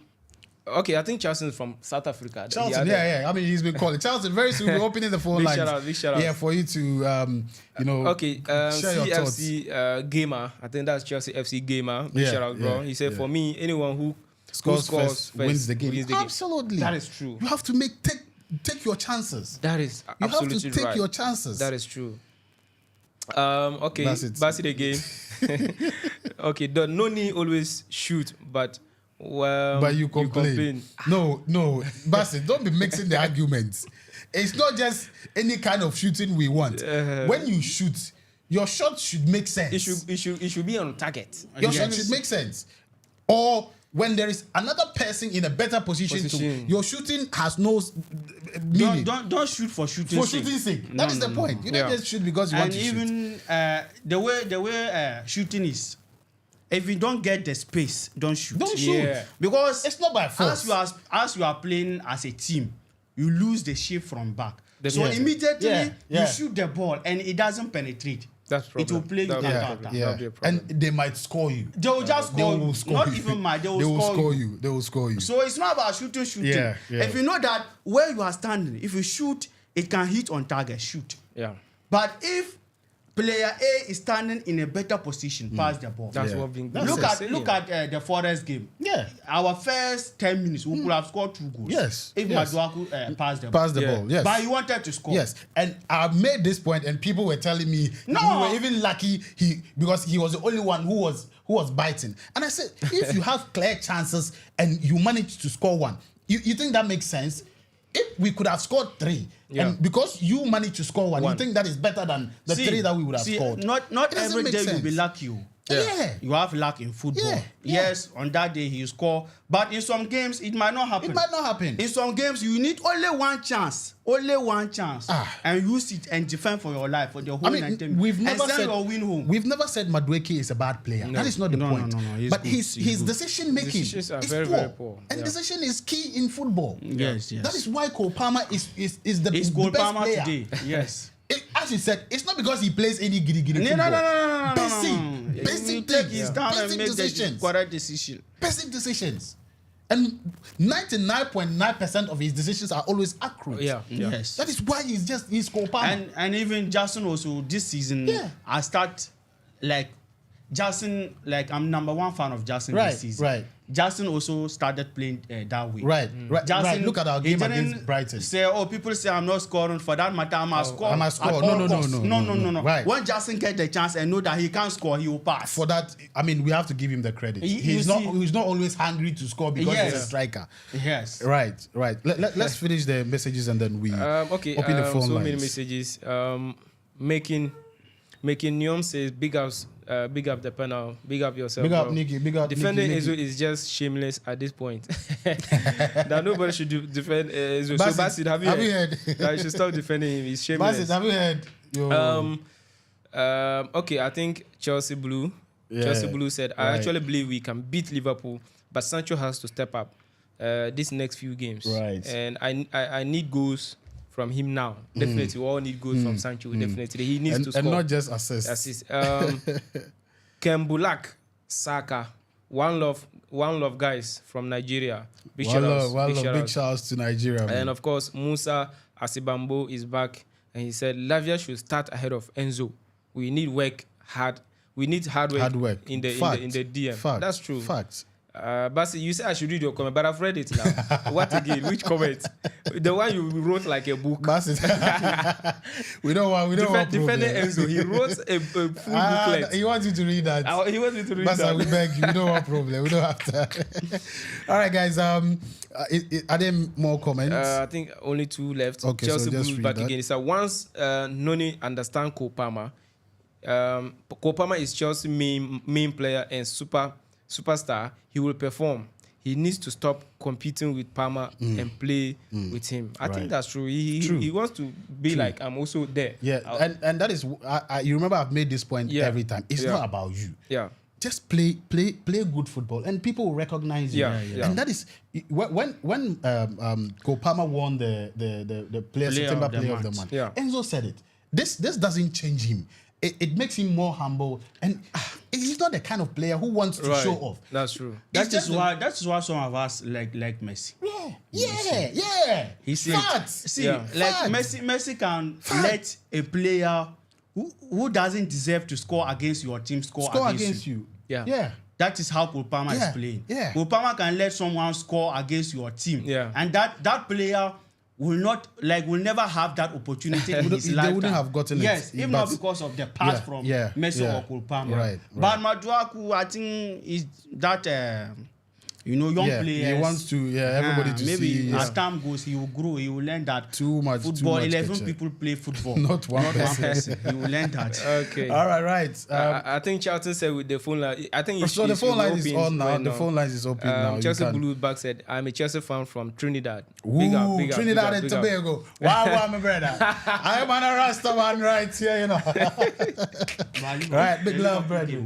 Okay, I think Charlton is from South Africa. Charlton, yeah. I mean, he's been calling. Charlton, very soon we're opening the phone Big lines. shout out. Yeah, for you to, Okay, share your thoughts. CFC Gamer. I think that's Chelsea FC Gamer. Big Yeah, shout out, bro. yeah, He said, yeah. for me, anyone who Scores scores first, wins the game. game. Absolutely. That is true. You have to take your chances. That is You absolutely have to take right. your chances. That is true. Okay, Basit again. Okay, the Noni always shoot, but but you complain. No, Bassett, don't be mixing the arguments. It's not just any kind of shooting we want. When you shoot, your shot should make sense. It should be on target. Your shot should make sense. Or when there is another person in a better position. Your shooting has no meaning. Don't shoot for shooting sake. Sake. That is the point. You don't just shoot because you want And to shoot. even the way shooting is, if you don't get the space, don't shoot. Don't shoot. Yeah. Because It's not by force. as you are playing as a team, you lose the shape from back. So Yeah. immediately Yeah. you shoot the ball and it doesn't penetrate. That's It will problem. play you That'll be a counter problem. attack. That'll be a problem. And they might score you. They will just They score will you. score Not you. even mine. They They will score you. you. They will score you. So it's not about shooting. Yeah, yeah. If you know that where you are standing, if you shoot, it can hit on target. Shoot. Yeah. But if player A is standing in a better position, pass the ball. That's Yeah. what being That's Look at the Forest game. Yeah. Our first 10 minutes, we could have scored 2 goals. Yes, If yes. Maduaku passed the ball. Pass the Yeah. ball. Yes. But you wanted to score. Yes, and I made this point, and people were telling me No. we were even lucky because he was the only one who was biting. And I said, if you have clear chances and you manage to score one, you think that makes sense? If we could have scored 3, Yeah. and because you managed to score one, you think that is better than the 3 that we would have scored? Not It doesn't every make day you'll sense. be lucky. Yeah. You have luck in football. Yeah. Yes, on that day he score, but in some games it might not happen. It might not happen. In some games you need only one chance, and use it and defend for your life for the whole I mean, 90 minutes. we've never and send said your win home. We've never said Madueke is a bad player. That is not the point. No. He's But good. his He's good. decision making Decisions are is very, poor. very poor. And Yeah. decision is key in football. Yes. That is why Cole Palmer is the It's best Cole Palmer player. today. Yes. As you said, it's not because he plays any giddy football. No. Basic You take his things. down and Basic make the decisions. correct decision. Basic decisions. And 99.9% of his decisions are always accurate. Yeah. Yes. That is why he's Cole Palmer. And even Jackson also this season, Yeah. I start like Jackson, like I'm number one fan of Jackson Right, this season. right. Jackson also started playing that way. Right. Jackson, Look at our he game didn't against Brighton. Say, people say I'm not scoring. For that matter, I must score. I must score. at No, all no, costs. no. Right. When Jackson get the chance and know that he can't score, he will pass. For that, I mean, we have to give him the credit. He's not always hungry to score because he's a Yes. striker. Yes. Right. Let's finish the messages and then we Okay. open the phone so lines. many messages. Making Nyom says big up the panel, big up yourself. Big up bro. Nicky, big up Defending Nicky. Enzo is just shameless at this point. That nobody should defend Enzo. So Basit, have you heard? That you should stop defending him. He's shameless. Basit, have you heard? Okay, I think Chelsea Blue. Yeah, Chelsea Blue said, I right. actually believe we can beat Liverpool, but Sancho has to step up these next few games. Right. And I need goals from him now. Definitely, we all need goals from Sancho. Definitely, he needs to score. And not just assists. Assist. Kembulak Saka, one love guys from Nigeria. Big shout outs. Big shouts to Nigeria. Man. And of course, Musa Asibambo is back, and he said Lavia should start ahead of Enzo. We need hard work in the DM. Fact. That's true. Facts. But you said I should read your comment, but I've read it now. What again? Which comment? The one you wrote like a book. Basit. we don't want Defending problem. Enzo. He wrote a full booklet. He wants you to read that. He wants me to read Basa, that. we beg you. We don't want problem. We don't have to. All right, guys. Are there more comments? I think only 2 left. Okay, Chelsea so just Blues read back that. again. So once Noni understand Cole Palmer, Cole Palmer is Chelsea's main player and superstar. He will perform. He needs to stop competing with Palmer and play with him. I think that's true. He wants to be like, I'm also there. Yeah, and that is you remember I've made this point every time. It's not about you. Yeah. Just play good football, and people will recognize you. Yeah. And that is when Cole Palmer won the September Player of the Month. Yeah. Enzo said it. This doesn't change him. It makes him more humble, and he's not the kind of player who wants to show off. That's true. That is why some of us like Messi. Yeah. He's Facts. like Facts. Messi can let a player who doesn't deserve to score against your team score against you. Yeah. That is how Cole Palmer is playing. Yeah. Cole Palmer can let someone score against your team. Yeah. And that player will never have that opportunity in his lifetime. They wouldn't have gotten it. Yes, if not because of the pass from Messi or Cole Palmer. Right. But Maduaku, I think, is that young players. He wants to everybody to maybe see. as time goes, he will grow. He will learn that Too much football. 11 ketchup. people play football, Not one person. He will learn that. Okay. All right. I think Charlton said with the phone line. I think So the phone line is open on now. right The phone line is open now. You Chelsea can- Blue back said, I'm a Chelsea fan from Trinidad. Ooh, Big up, Trinidad big and up. Tobago. Wow, my brother. I am on a Rasta man right here, you know. Right, big love, brother.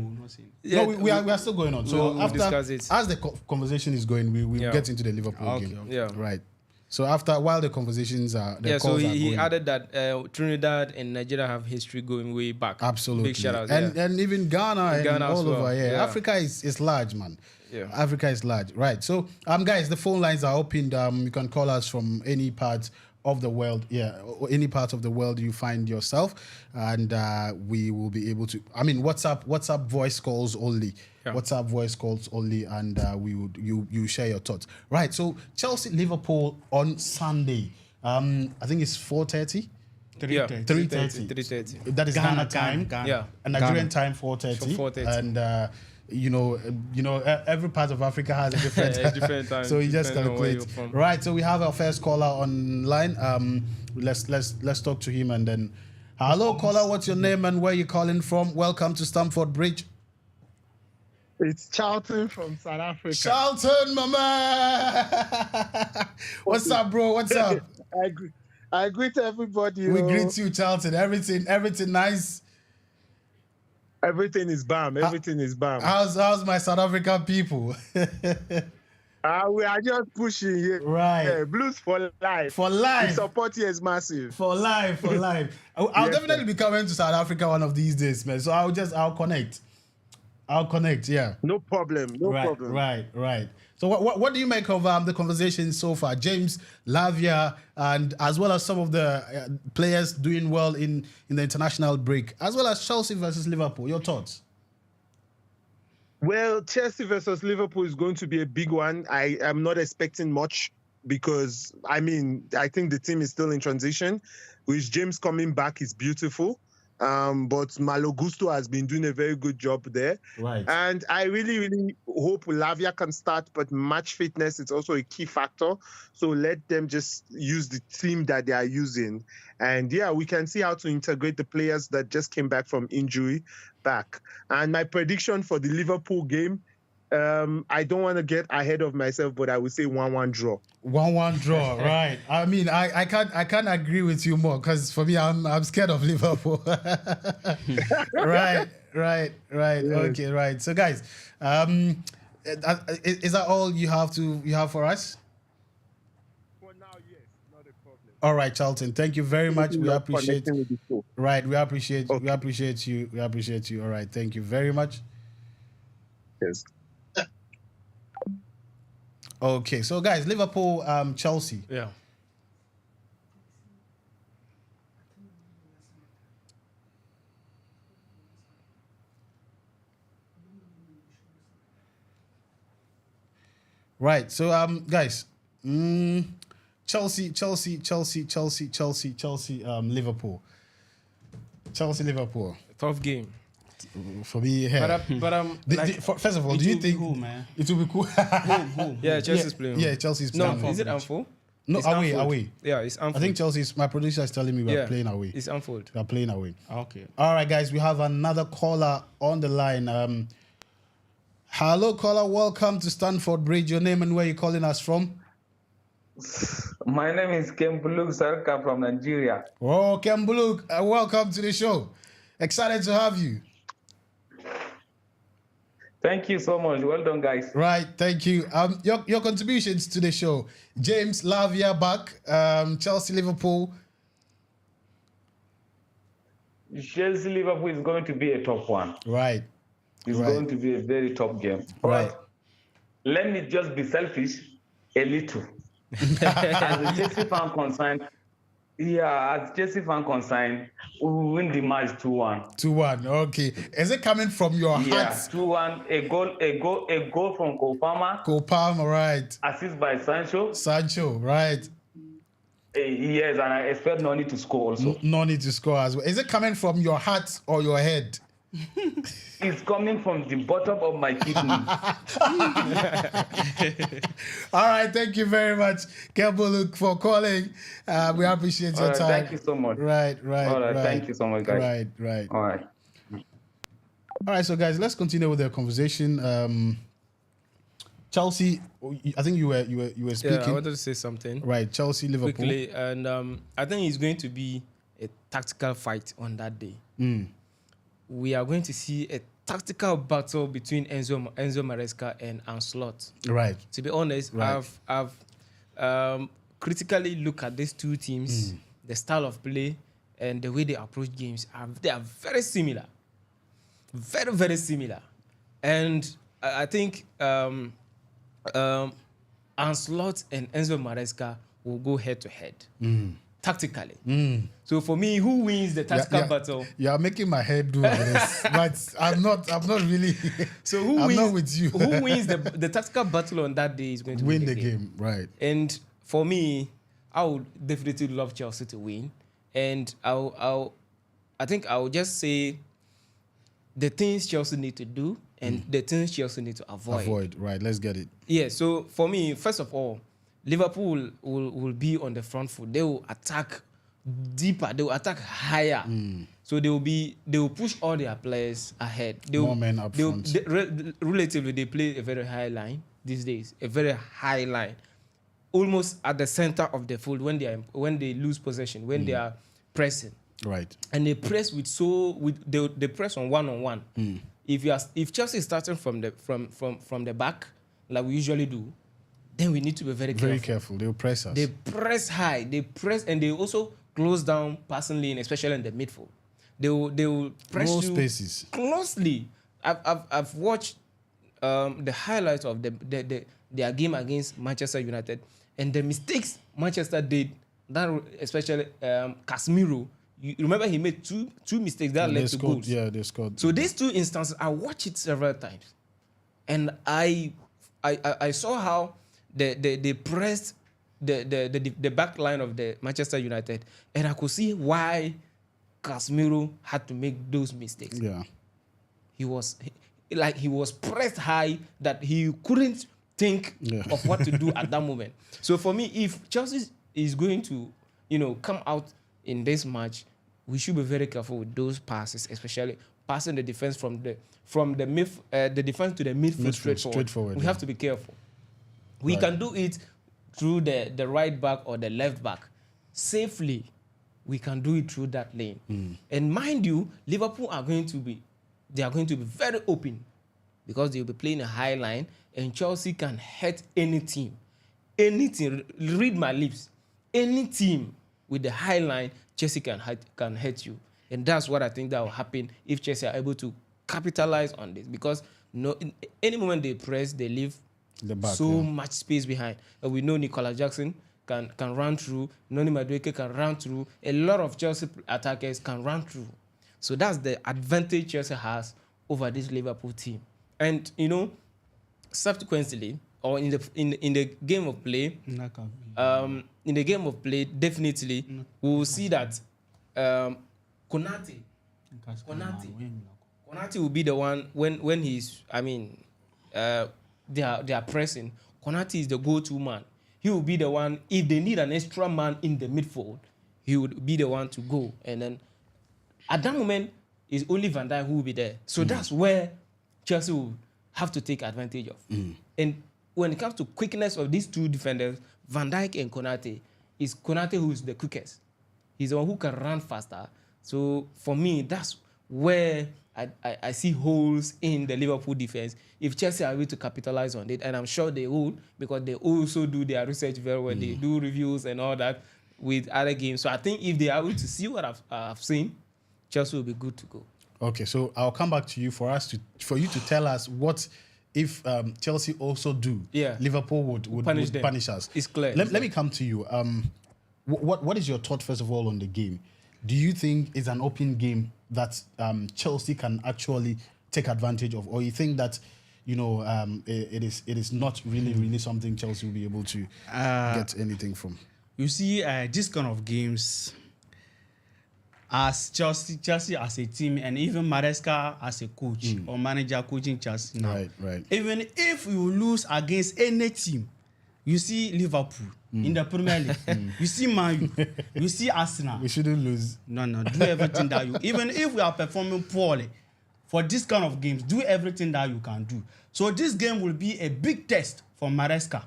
Yeah, No, we are still going on. So we'll after, discuss it. as the conversation is going, we Yeah. get into the Liverpool Okay, game. okay. Yeah. Right. So while the conversations are, the So calls are he going. added that Trinidad and Nigeria have history going way back. Absolutely. Big shout out. And even Ghana and Ghana as all well. over. Yeah. Yeah. Africa is large, man. Yeah. Africa is large. Right. So guys, the phone lines are opened. You can call us from any part of the world. Yeah. Or any part of the world you find yourself. And we will be able to WhatsApp voice calls only. Yeah. WhatsApp voice calls only, and you share your thoughts. Right. So Chelsea Liverpool on Sunday. I think it's 4:30. 3:30. 3:30. That is Ghana time. Yeah. And Nigerian time 4:30. 4:30. And every part of Africa has a different Different time, so you just depending on where calculate. you're from. Right. So we have our first caller online. Let's talk to him and then. Hello, caller. What's your name and where you calling from? Welcome to Stamford Bridge. It's Charlton from South Africa. Charlton, my man. What's up, bro? What's up? I greet everybody. We greet you, Charlton. Everything nice. Everything is bam. Everything is bam. How's my South African people? We are just pushing here. Right. Yeah, Blues for life. For life. The support here is massive. For life. I'll definitely be coming to South Africa one of these days, man. So I'll connect. Yeah. No problem. Right. So what do you make of the conversation so far? James, Lavia, and as well as some of the players doing well in the international break, as well as Chelsea versus Liverpool. Your thoughts? Well, Chelsea versus Liverpool is going to be a big one. I am not expecting much because, I think the team is still in transition. With James coming back is beautiful. But Malo Gusto has been doing a very good job there. Right. And I really, really hope Lavia can start, but match fitness is also a key factor. So let them just use the team that they are using. And yeah, we can see how to integrate the players that just came back from injury back. And my prediction for the Liverpool game, I don't want to get ahead of myself, but I would say 1-1 draw. 1-1 draw, right? I can't agree with you more because for me, I'm scared of Liverpool. right. Yes. Okay, right. So guys, is that all you have for us? For now, yes, not a problem. All right, Charlton. Thank you very much. We appreciate. Right, we appreciate. Okay. We appreciate you. We appreciate you. All right, thank you very much. Yes. Okay, so guys, Liverpool, Chelsea. Yeah. Right, so guys, Chelsea, Liverpool. Chelsea, Liverpool. Tough game. For me, yeah. First of all, do you think cool, man? it will be cool? Yeah, Chelsea's playing. Yeah, Chelsea's No, playing. is it Anfield? No, It's away, Anfield. away. Yeah, it's Anfield. I think Chelsea's. My producer is telling me we're playing away. It's Anfield. We're playing away. Okay. All right, guys, we have another caller on the line. Hello, caller. Welcome to Stamford Bridge. Your name and where you're calling us from? My name is Kembuluk Sarka from Nigeria. Oh, Kembuluk, welcome to the show. Excited to have you. Thank you so much. Well done, guys. Right, thank you. Your contributions to the show. James, Lavia back. Chelsea, Liverpool. Chelsea Liverpool is going to be a top one. Right. It's going to be a very top game. Right. But let me just be selfish a little. As a Chelsea fan concerned, we win the match 2-1. 2-1. Okay. Is it coming from your heart? Yeah, 2-1. A goal from Cole Palmer. Cole Palmer, right. Assist by Sancho. Sancho, right. Yes, and I expect Noni to score also. No need to score as well. Is it coming from your heart or your head? It's coming from the bottom of my kidney. All right, thank you very much, Kembuluk, for calling. We appreciate your time. Thank you so much. Right. All right, thank you so much, guys. Right. All right. All right, so guys, let's continue with the conversation. Chelsea, I think you were speaking. Yeah, I wanted to say something. Right, Chelsea, Liverpool. Quickly, and I think it's going to be a tactical fight on that day. We are going to see a tactical battle between Enzo Maresca and Ancelotti. Right. To be honest, Right. I've critically looked at these two teams, the style of play and the way they approach games. They are very similar. Very, very similar. And I think Ancelotti and Enzo Maresca will go head to head. Tactically. So for me, who wins the tactical battle? You are making my head do like this, but I'm not really. So who I'm wins? not with you. Who wins the tactical battle on that day is going to Win the game, right? And for me, I would definitely love Chelsea to win. And I think I would just say the things Chelsea need to do and the things Chelsea need to avoid. Right? Let's get it. Yeah. So for me, first of all, Liverpool will be on the front foot. They will attack deeper. They will attack higher. So they will push all their players ahead. More men up front. Relatively, they play a very high line these days, a very high line, almost at the center of the field when they lose possession, when they are pressing. Right. And they press they press on one. If Chelsea is starting from the back, like we usually do, then we need to be very careful. Very careful. They will press us. They press high. They press, and they also close down passing lane, especially in the midfield. They will press More you spaces closely. I've watched the highlights of their game against Manchester United, and the mistakes Manchester did, that especially Casemiro. You remember he made two mistakes that led to goals. Yeah, they scored. So these two instances, I watched it several times, and I saw how they pressed the back line of the Manchester United, and I could see why Casemiro had to make those mistakes. Yeah, he was pressed high that he couldn't think of what to do at that moment. So for me, if Chelsea is going to, come out in this match, we should be very careful with those passes, especially passing the defense from the defense to the midfield straightforward. We have to be careful. We can do it through the right back or the left back safely. We can do it through that lane. And mind you, Liverpool are going to be very open because they'll be playing a high line, and Chelsea can hurt any team. Read my lips. Any team with the high line, Chelsea can hurt you. And that's what I think that will happen if Chelsea are able to capitalize on this, because in any moment they press, they leave the back, much space behind. And we know Nicola Jackson can run through, Noni Madueke can run through, a lot of Chelsea attackers can run through. So that's the advantage Chelsea has over this Liverpool team. And subsequently, or in the game of play, definitely we will see that Konate will be the one when he's, they are pressing. Konate is the go-to man. He will be the one, if they need an extra man in the midfield, he would be the one to go. And then at that moment, it's only Van Dijk who will be there. So that's where Chelsea will have to take advantage of. And when it comes to quickness of these two defenders, Van Dijk and Konate, it's Konate who is the quickest. He's the one who can run faster. So for me, that's where I see holes in the Liverpool defense. If Chelsea are able to capitalize on it, and I'm sure they would, because they also do their research very well. They do reviews and all that with other games. So I think if they are able to see what I've seen, Chelsea will be good to go. Okay, so I'll come back to you for you to tell us what if Chelsea also do. Yeah. Liverpool would punish us. It's clear. Let me come to you. What is your thought first of all on the game? Do you think it's an open game that Chelsea can actually take advantage of, or you think that it is not really something Chelsea will be able to get anything from? You see, this kind of games, as Chelsea as a team, and even Maresca as a coach or manager coaching Chelsea now. Right. Even if you lose against any team, you see Liverpool in the Premier League, you see Man U, you see Arsenal. We shouldn't lose. No, do everything that you. Even if we are performing poorly, for this kind of games, do everything that you can do. So this game will be a big test for Maresca.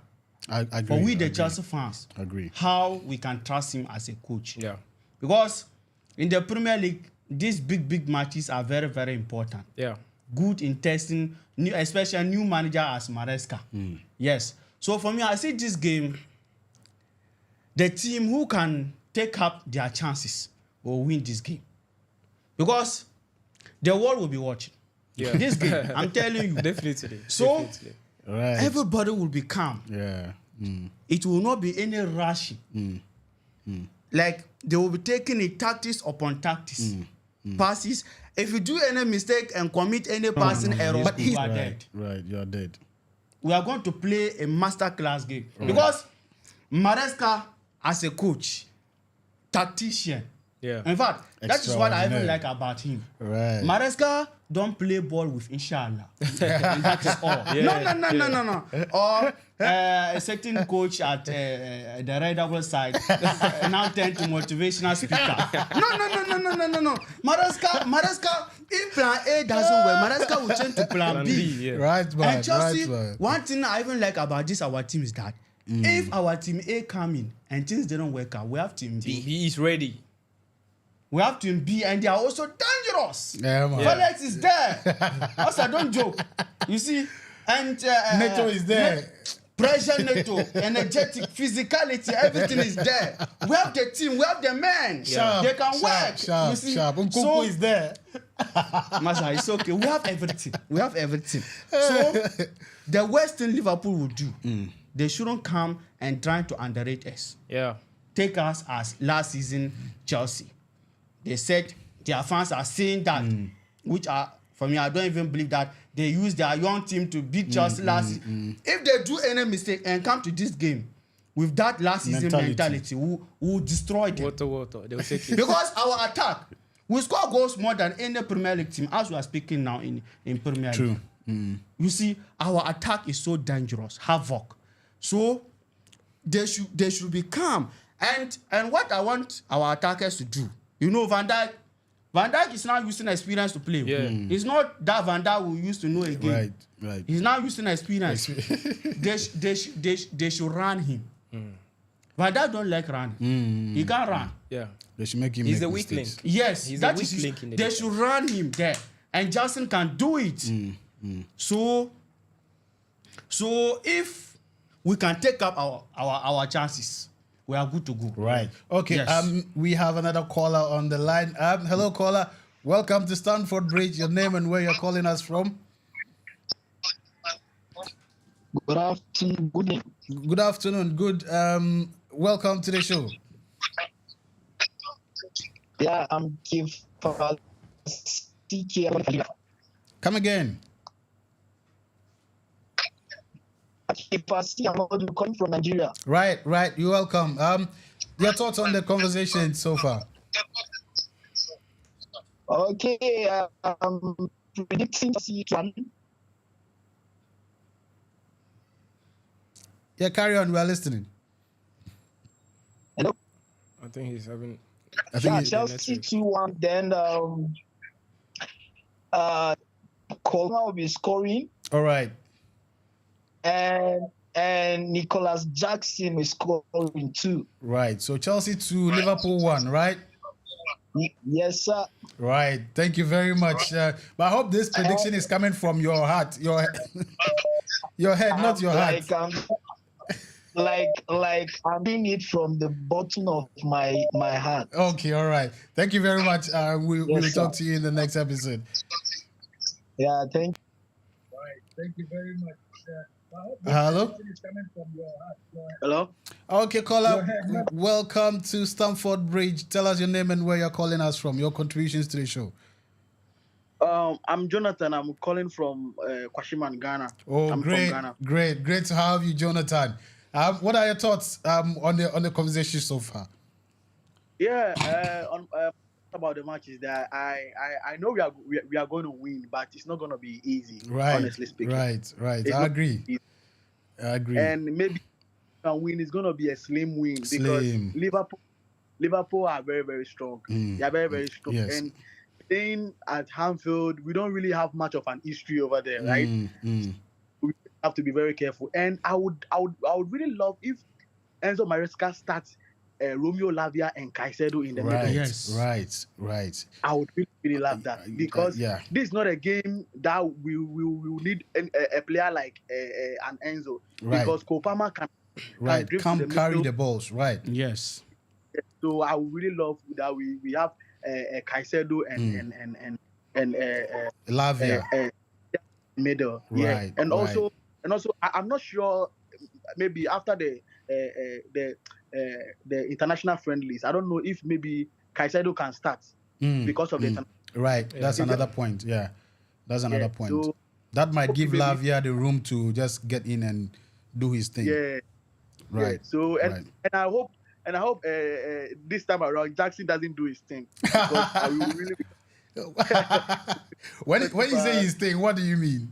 I agree. For we, the Chelsea fans. Agree. How we can trust him as a coach. Yeah. Because in the Premier League, these big matches are very, very important. Yeah. Good in testing, especially new manager as Maresca. Yes. So for me, I see this game, the team who can take up their chances will win this game. Because the world will be watching. Yeah. This game, I'm telling you. Definitely. So, Definitely. Right. everybody will be calm. Yeah. It will not be any rushing. Like, they will be taking it tactics upon tactics. Passes. If you do any mistake and commit any passing error, but you are dead. Right, you're dead. We are going to play a masterclass game. Because Maresca, as a coach, tactician, Yeah. In fact, that is what I even Extraordinary. like about him. Right. Maresca don't play ball with inshallah. And that is all. No. Or a certain coach at the Red Devil side now turned to motivational speaker. No. Maresca, if plan A doesn't work, Maresca will change to plan B. Yeah. Right, man. And Chelsea, Right, man. one thing I even like about this our team is that if our team A come in and things didn't work out, we have team B. He is ready. We have team B, and they are also dangerous. Yeah, man. Felix is there. Also, don't joke. You see, and Neto is there. Pressure Neto, energetic, physicality, everything is there. We have the team, we have the men. Sharp, They can work. Sharp. You see? Nkunku So, is there. Masa, it's okay. We have everything. So, the worst thing Liverpool will do, they shouldn't come and try to underrate us. Yeah. Take us as last season Chelsea. They said their fans are saying that, which are, for me, I don't even believe that they used their young team to beat Chelsea last season. If they do any mistake and come to this game with that last season mentality, we'll destroy them. Water. They will take it. Because our attack, we score goals more than any Premier League team, as we are speaking now in Premier League. True. You see, our attack is so dangerous, havoc. So they should be calm. And what I want our attackers to do, you know, Van Dijk is now using experience to play. Yeah. It's not that Van Dijk we used to know again. Right. He's now using experience. they should run him. Van Dijk don't like running. He can't run. Yeah. They should make him He's make a weak mistakes. link. Yes, He's that a weak is link in the they defense. should run him there. And Johnson can do it. So if we can take up our chances, we are good to go. Right. Okay. Yes. We have another caller on the line. Hello, caller. Welcome to Stamford Bridge. Your name and where you're calling us from? Good afternoon. Good evening. Good afternoon. Good. Welcome to the show. Yeah, I'm Keith CK. Come again. I'm coming from Nigeria. Right. You're welcome. Your thoughts on the conversation so far? Okay, I'm predicting C1. Yeah, carry on. We are listening. Hello? I think he's having. I Yeah, think Chelsea 2-1. Then Coleman will be scoring. all right. And Nicholas Jackson is scoring too. Right. So Chelsea 2, Liverpool 1, right? Yes, sir. Right. Thank you very much. But I hope this prediction is coming from your heart, your head, not your heart. Like I'm doing it from the bottom of my heart. Okay. All right. Thank you very much. We'll Yes, talk sir. to you in the next episode. Yeah, thank you. Right. Thank you very much. Hello. Hello? Okay, caller. Welcome to Stamford Bridge. Tell us your name and where you're calling us from. Your contributions to the show. I'm Jonathan. I'm calling from Kwashiman, Ghana. Oh, I'm great, from Ghana. great to have you, Jonathan. What are your thoughts on the conversation so far? Yeah, about the match is that I know we are going to win, but it's not going to be easy. Right, honestly speaking. right. It's I not agree. easy. I agree. And maybe a win is going to be a slim win because Liverpool are very, very strong. They are very, very strong. Yes. And playing at Anfield, we don't really have much of an history over there, right? We have to be very careful. And I would really love if Enzo Maresca starts Romeo Lavia and Caicedo in the middle. Yes. Right. I would really love that because yeah. this is not a game that we will need a player like an Enzo Right. because Kopama can drift Come to the carry middle. the balls. Right. Yes. So I would really love that we have Caicedo and Lavia. middle. Right, Yeah. And right. also I'm not sure maybe after the international friendlies, I don't know if maybe Caicedo can start because of the Right. That's another point. Yeah. That's another point. So that might give Lavia the room to just get in and do his thing. Yeah. Right. Yeah. So and I hope and I hope this time around Jackson doesn't do his thing, because I will really. when you say his thing, what do you mean?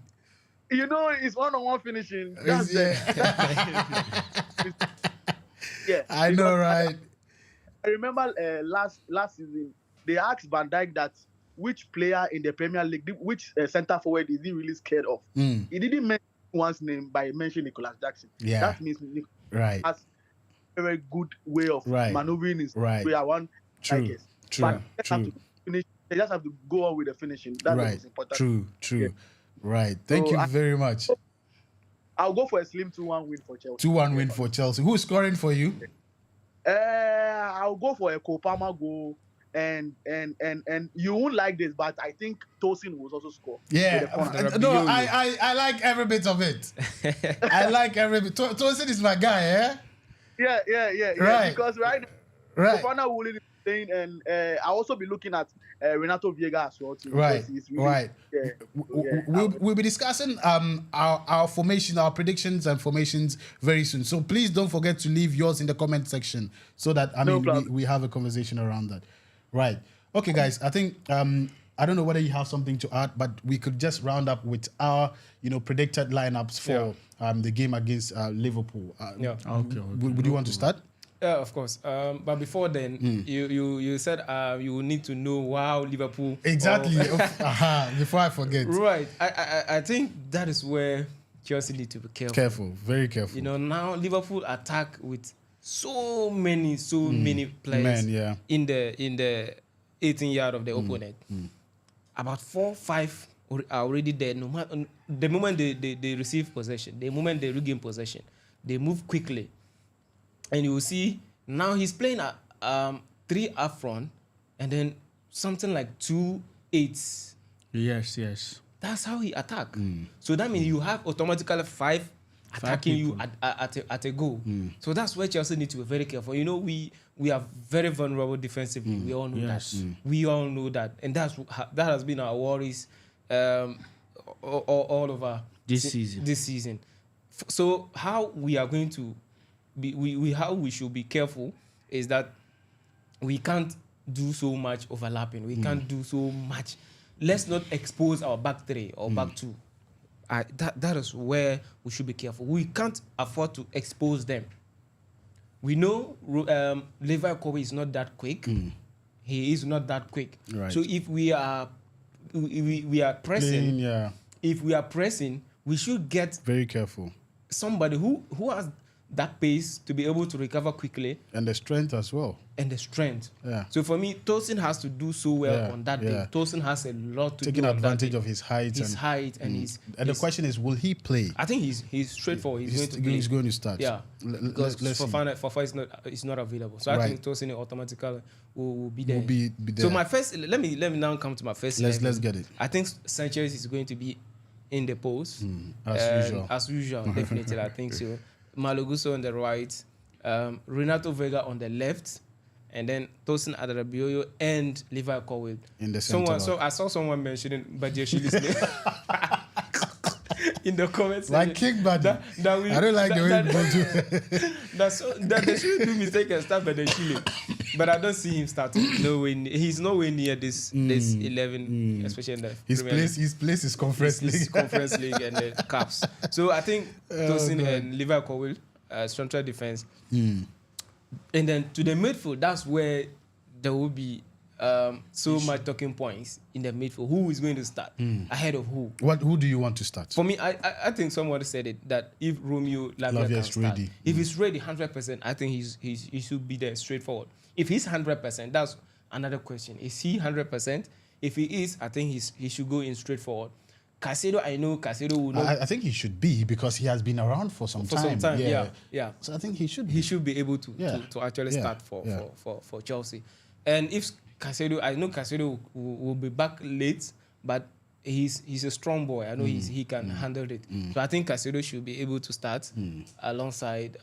You know, it's one-on-one finishing. That's yeah. I know, right? I remember last season they asked Van Dijk that which player in the Premier League, which centre forward is he really scared of? He didn't mention one's name by mentioning Nicolas Jackson. Yeah. That means Nicolas Right. has a very good way of maneuvering his way around. True. But they just have to go on with the finishing. That's what is important. True. Yeah. Right. Thank you very much. I'll go for a slim 2-1 win for Chelsea. 2-1 win for Chelsea. Who's scoring for you? I'll go for a Kopama goal. And you won't like this, but I think Tosin will also score. Yeah, no, I like every bit of it. I like every bit. Tosin is my guy, eh? Yeah. Right. Because right, Kopama will be playing, and I'll also be looking at Renato Viega as well too. Right, really, right. We'll be discussing our formation, our predictions and formations very soon. So please don't forget to leave yours in the comment section so that we have a conversation around that. Right. Okay, guys. I think I don't know whether you have something to add, but we could just round up with our predicted lineups for the game against Liverpool. Okay. Would you want to start? Yeah, of course. But before then, you said you need to know how Liverpool. Exactly. Before I forget. Right. I think that is where Chelsea need to be careful. Careful. Very careful. Now Liverpool attack with so many players in the 18 yard of the opponent. About 4-5 are already there. No matter the moment they receive possession, the moment they regain possession, they move quickly. And you will see now he's playing 3 up front and then something like 2 8s. Yes. That's how he attack. So that means you have automatically 5 attacking you at a goal. So that's where Chelsea need to be very careful. We are very vulnerable defensively. We all know that. We all know that, and that has been our worries all over this season. So how we are going to how we should be careful is that we can't do so much overlapping. We can't do so much. Let's not expose our back 3 or back 2. That is where we should be careful. We can't afford to expose them. We know Levi Kobe is not that quick. He is not that quick. Right. So if we are pressing, if we are pressing, we should get very careful. Somebody who has that pace to be able to recover quickly. And the strength as well. Yeah. So for me, Tosin has to do so well on that day. Tosin has a lot to taking advantage of his height. And his. And the question is, will he play? I think he's straightforward. He's going to start. Yeah. Because Fofana is not available. So I think Tosin automatically will be there. Will be there. So my first, let me now come to my first. Let's get it. I think Sanchez is going to be in the post. As usual, definitely. I think so. Malo Gusto on the right, Renato Vega on the left, and then Tosin Adarabioyo and Levi Colwill in the center. So I saw someone mentioning Badiashili's name in the comments. Like King Badi. I don't like the way they should do mistake and start Badiashile. But I don't see him starting. He's nowhere near this 11, especially in the his place is Conference League. Conference League and the Cups. So I think Tosin and Levi Colwill, central defense. And then to the midfield, that's where there will be so much talking points in the midfield. Who is going to start ahead of who? Who do you want to start? For me, I think somebody said it that if Romeo Lavia can start, ready. If he's ready 100%, I think he should be there straightforward. If he's 100%, that's another question. Is he 100%? If he is, I think he should go in straightforward. Caicedo, I know Caicedo will know. I think he should be because he has been around for some time. Yeah. So I think he should. He should be able to actually start for Chelsea. And if Caicedo, I know Caicedo will be back late, but he's a strong boy. I know he can handle it. So I think Caicedo should be able to start alongside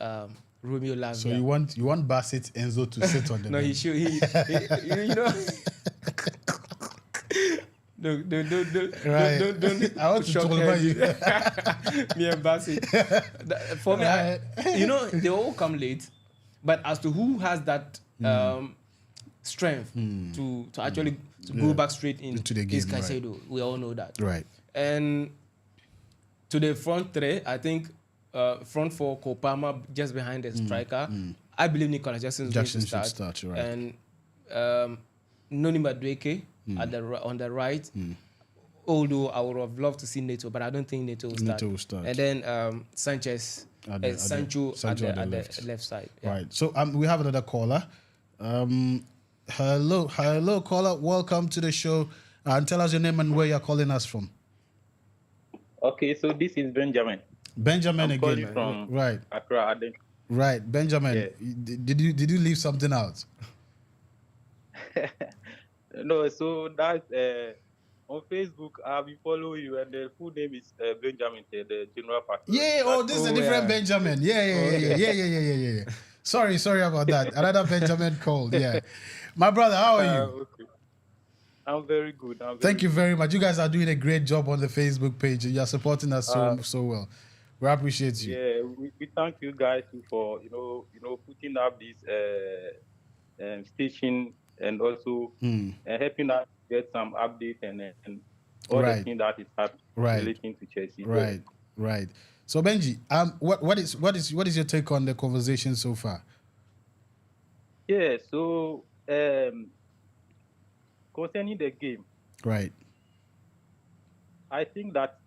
Romeo Lavia. So you want Bassett Enzo to sit on the No, bench? he should. You know. Don't I want to talk about you. Me and Bassett. For me, they all come late, But as to who has that strength to actually go back straight into the game, is Caicedo. Right. We all know that. Right. And to the front three, I think front four, Kopama just behind the striker. I believe Nicolas Jackson is going to start. Right. And Noni Madueke on the right. Although I would have loved to see Neto, but I don't think Neto will start. And then Sanchez, Sancho at the left side. Yeah. Right. So we have another caller. Hello, caller. Welcome to the show. And tell us your name and where you're calling us from. Okay, so this is Benjamin. Benjamin I'm again. From right. Accra. Right, Benjamin. Yeah. Did you leave something out? No, so that on Facebook I'll be following you, and the full name is Benjamin, the general pastor. Yeah. Oh, this is a different Benjamin. Yeah. Sorry about that. Another Benjamin called. Yeah. My brother, how are you? Okay. I'm very good. Thank you very much. You guys are doing a great job on the Facebook page. You're supporting us so well. We appreciate you. Yeah, we thank you guys for putting up this station and also helping us get some update and all the things that is happening relating to Chelsea. Right. So Benji, what is your take on the conversation so far? Yeah, so concerning the game, right? I think that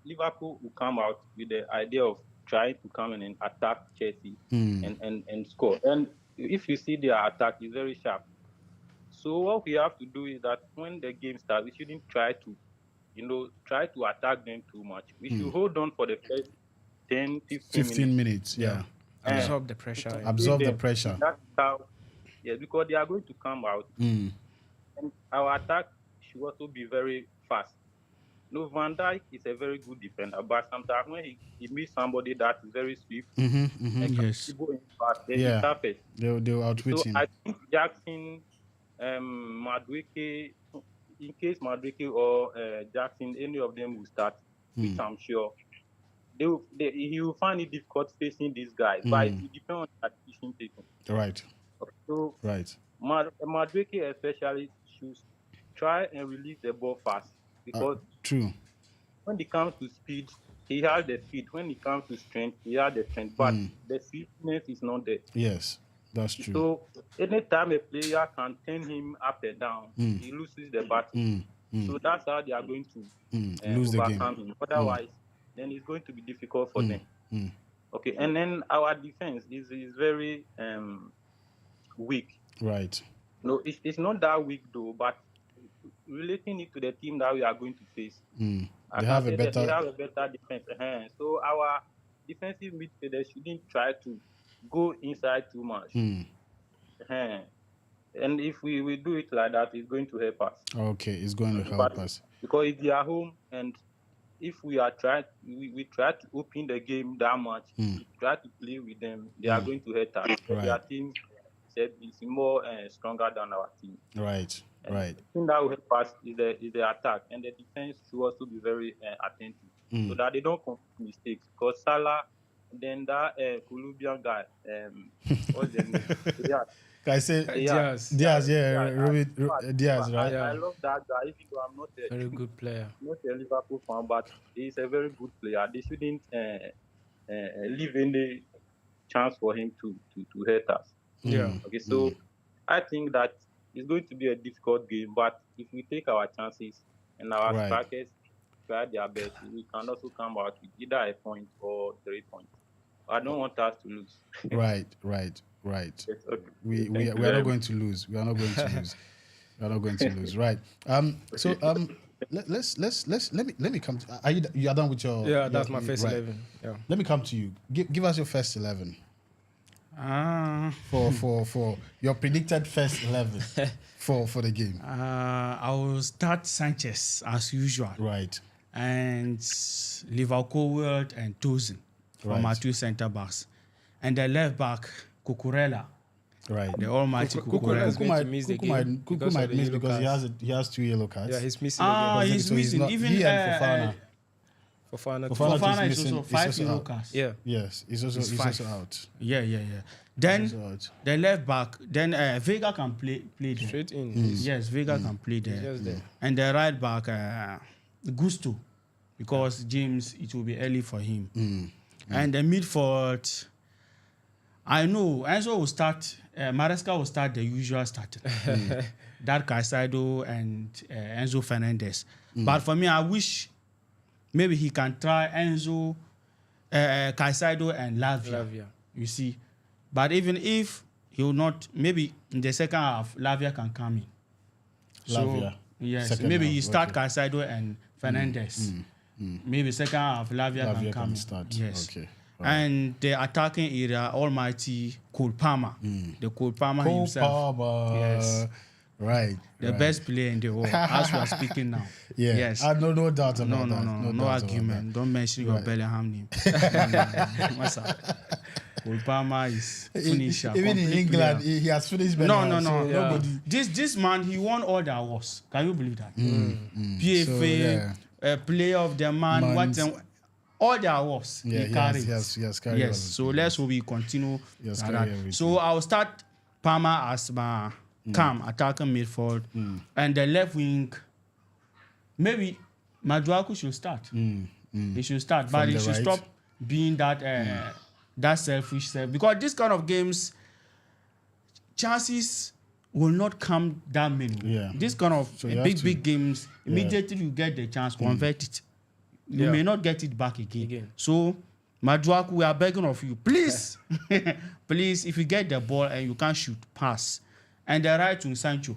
Liverpool will come out with the idea of trying to come in and attack Chelsea and score. And if you see their attack, it's very sharp. So what we have to do is that when the game starts, we shouldn't try to attack them too much. We should hold on for the first 10, 15 minutes. Yeah. Absorb the pressure. Absorb the pressure. That's how, because they are going to come out. And our attack should also be very fast. No, Van Dijk is a very good defender, but sometimes when he meets somebody that is very swift and can go in fast, then he suffers. They'll outwit him. I think Jackson, Madueke, in case Madueke or Jackson, any of them will start, which I'm sure he will find it difficult facing these guys, but it depends on the decision taken. Right. So Madueke especially should try and release the ball fast. Because true. When it comes to speed, he has the speed. When it comes to strength, he has the strength. But the swiftness is not there. Yes, that's true. So anytime a player can turn him up and down, he loses the battle. So that's how they are going to lose the game. Him. Otherwise, then it's going to be difficult for them. Okay, and then our defense is very weak. Right. No, it's not that weak though, but relating it to the team that we are going to face, they have a better defense. So our defensive midfielders shouldn't try to go inside too much. And if we do it like that, it's going to help us. Okay, it's going to help us. Because if they are home and if we try to open the game that much, try to play with them, they are going to hurt us. Right. Their team is more stronger than our team. Right. Right. The thing that will help us is the attack, and the defense should also be very attentive so that they don't commit mistakes. Because Salah, then that Colombian guy, what's his name? Diaz, right? I love that guy, even though I'm not a very good player. Not a Liverpool fan, but he's a very good player. They shouldn't leave any chance for him to hurt us. Yeah. Okay, so I think that it's going to be a difficult game, but if we take our chances and our strikers try their best, we can also come out with either a point or 3 points. I don't want us to lose. Right. Yes, okay. We are not going to lose. We are not going to lose. Right. So let me come to, you are done with your that's my first 11. Yeah. Let me come to you. Give us your first 11. For your predicted first 11 for the game. I will start Sanchez as usual. Right. And Liverpool and Tosin from our two centre backs. And the left back, Cucurella. Right. The almighty Cucurella. Cucu might miss because he has 2 yellow cards. Yeah, he's missing. He's missing. Even he and Fofana is also 5 yellow cards. Yeah. Yes, he's also out. Yeah. Then So it's- the left back, then Vega can play there. Straight in. Yes, Vega can play there. Just there. And the right back, Gusto, because James, it will be early for him. And the midfield, I know Enzo will start, Maresca will start the usual starting. That Caicedo and Enzo Fernandez. But for me, I wish maybe he can try Enzo, Caicedo and Lavia. You see. But even if he will not, maybe in the second half, Lavia can come in. Lavia. Yes, Second maybe half, you start okay. Caicedo and Fernandez. Maybe second half, Lavia can come in. start. Yes. Okay. And the attacking area, almighty Cole Palmer. The Cole Palmer Cole himself. Palmer. Yes. Right. The best player in the world, as we are speaking now. Yeah. Yes. No doubt about No that. no doubt about argument. Don't mention your Right. Bellingham name. What's up? Cole Palmer is that. finisher. Even in complete England, player. he has finished better. No. So nobody. This man, he won all the awards. Can you believe that? So, PFA, yeah. Player of the Man, Months. all the awards Yeah, he carries. he has carried all Yes, of it. so let's hope we continue. Yes, like carry that. everything. So I'll start Palmer as my calm attacking midfield, and the left wing. Maybe Maduaku should start. He should start, but From he the should right. stop being that that selfish self, because this kind of games, chances will not come that many. Yeah. This kind of So you have to- big games, immediately you get the chance, convert it. You Yeah. may not get it back again. So, Maduaku, we are begging of you, please, please, if you get the ball and you can't shoot, pass. And the right wing, Sancho.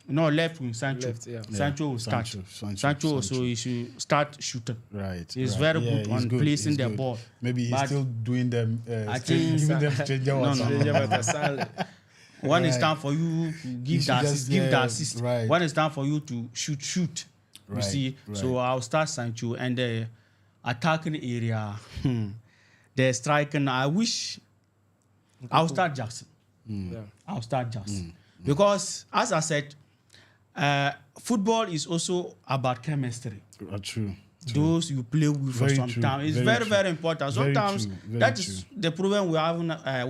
No, left wing, Sancho. Left, yeah. Sancho will start. Sancho. Also, he should start shooting. Right. He's right. very good on placing he's the good. ball. Maybe he's But still doing them. I think- giving them change No. When it's Right. time for you to give should the just- assist, give the yeah, assist. right. When it's time for you to shoot. You Right, see, so right. I'll start Sancho, and the attacking area, the striking. I wish I'll start Jackson. Yeah. I'll start Jackson because, as I said, football is also about chemistry. True. Those you play with for Very some true, time. It's very very, true. very important. Very Sometimes true, very that is true. the problem we're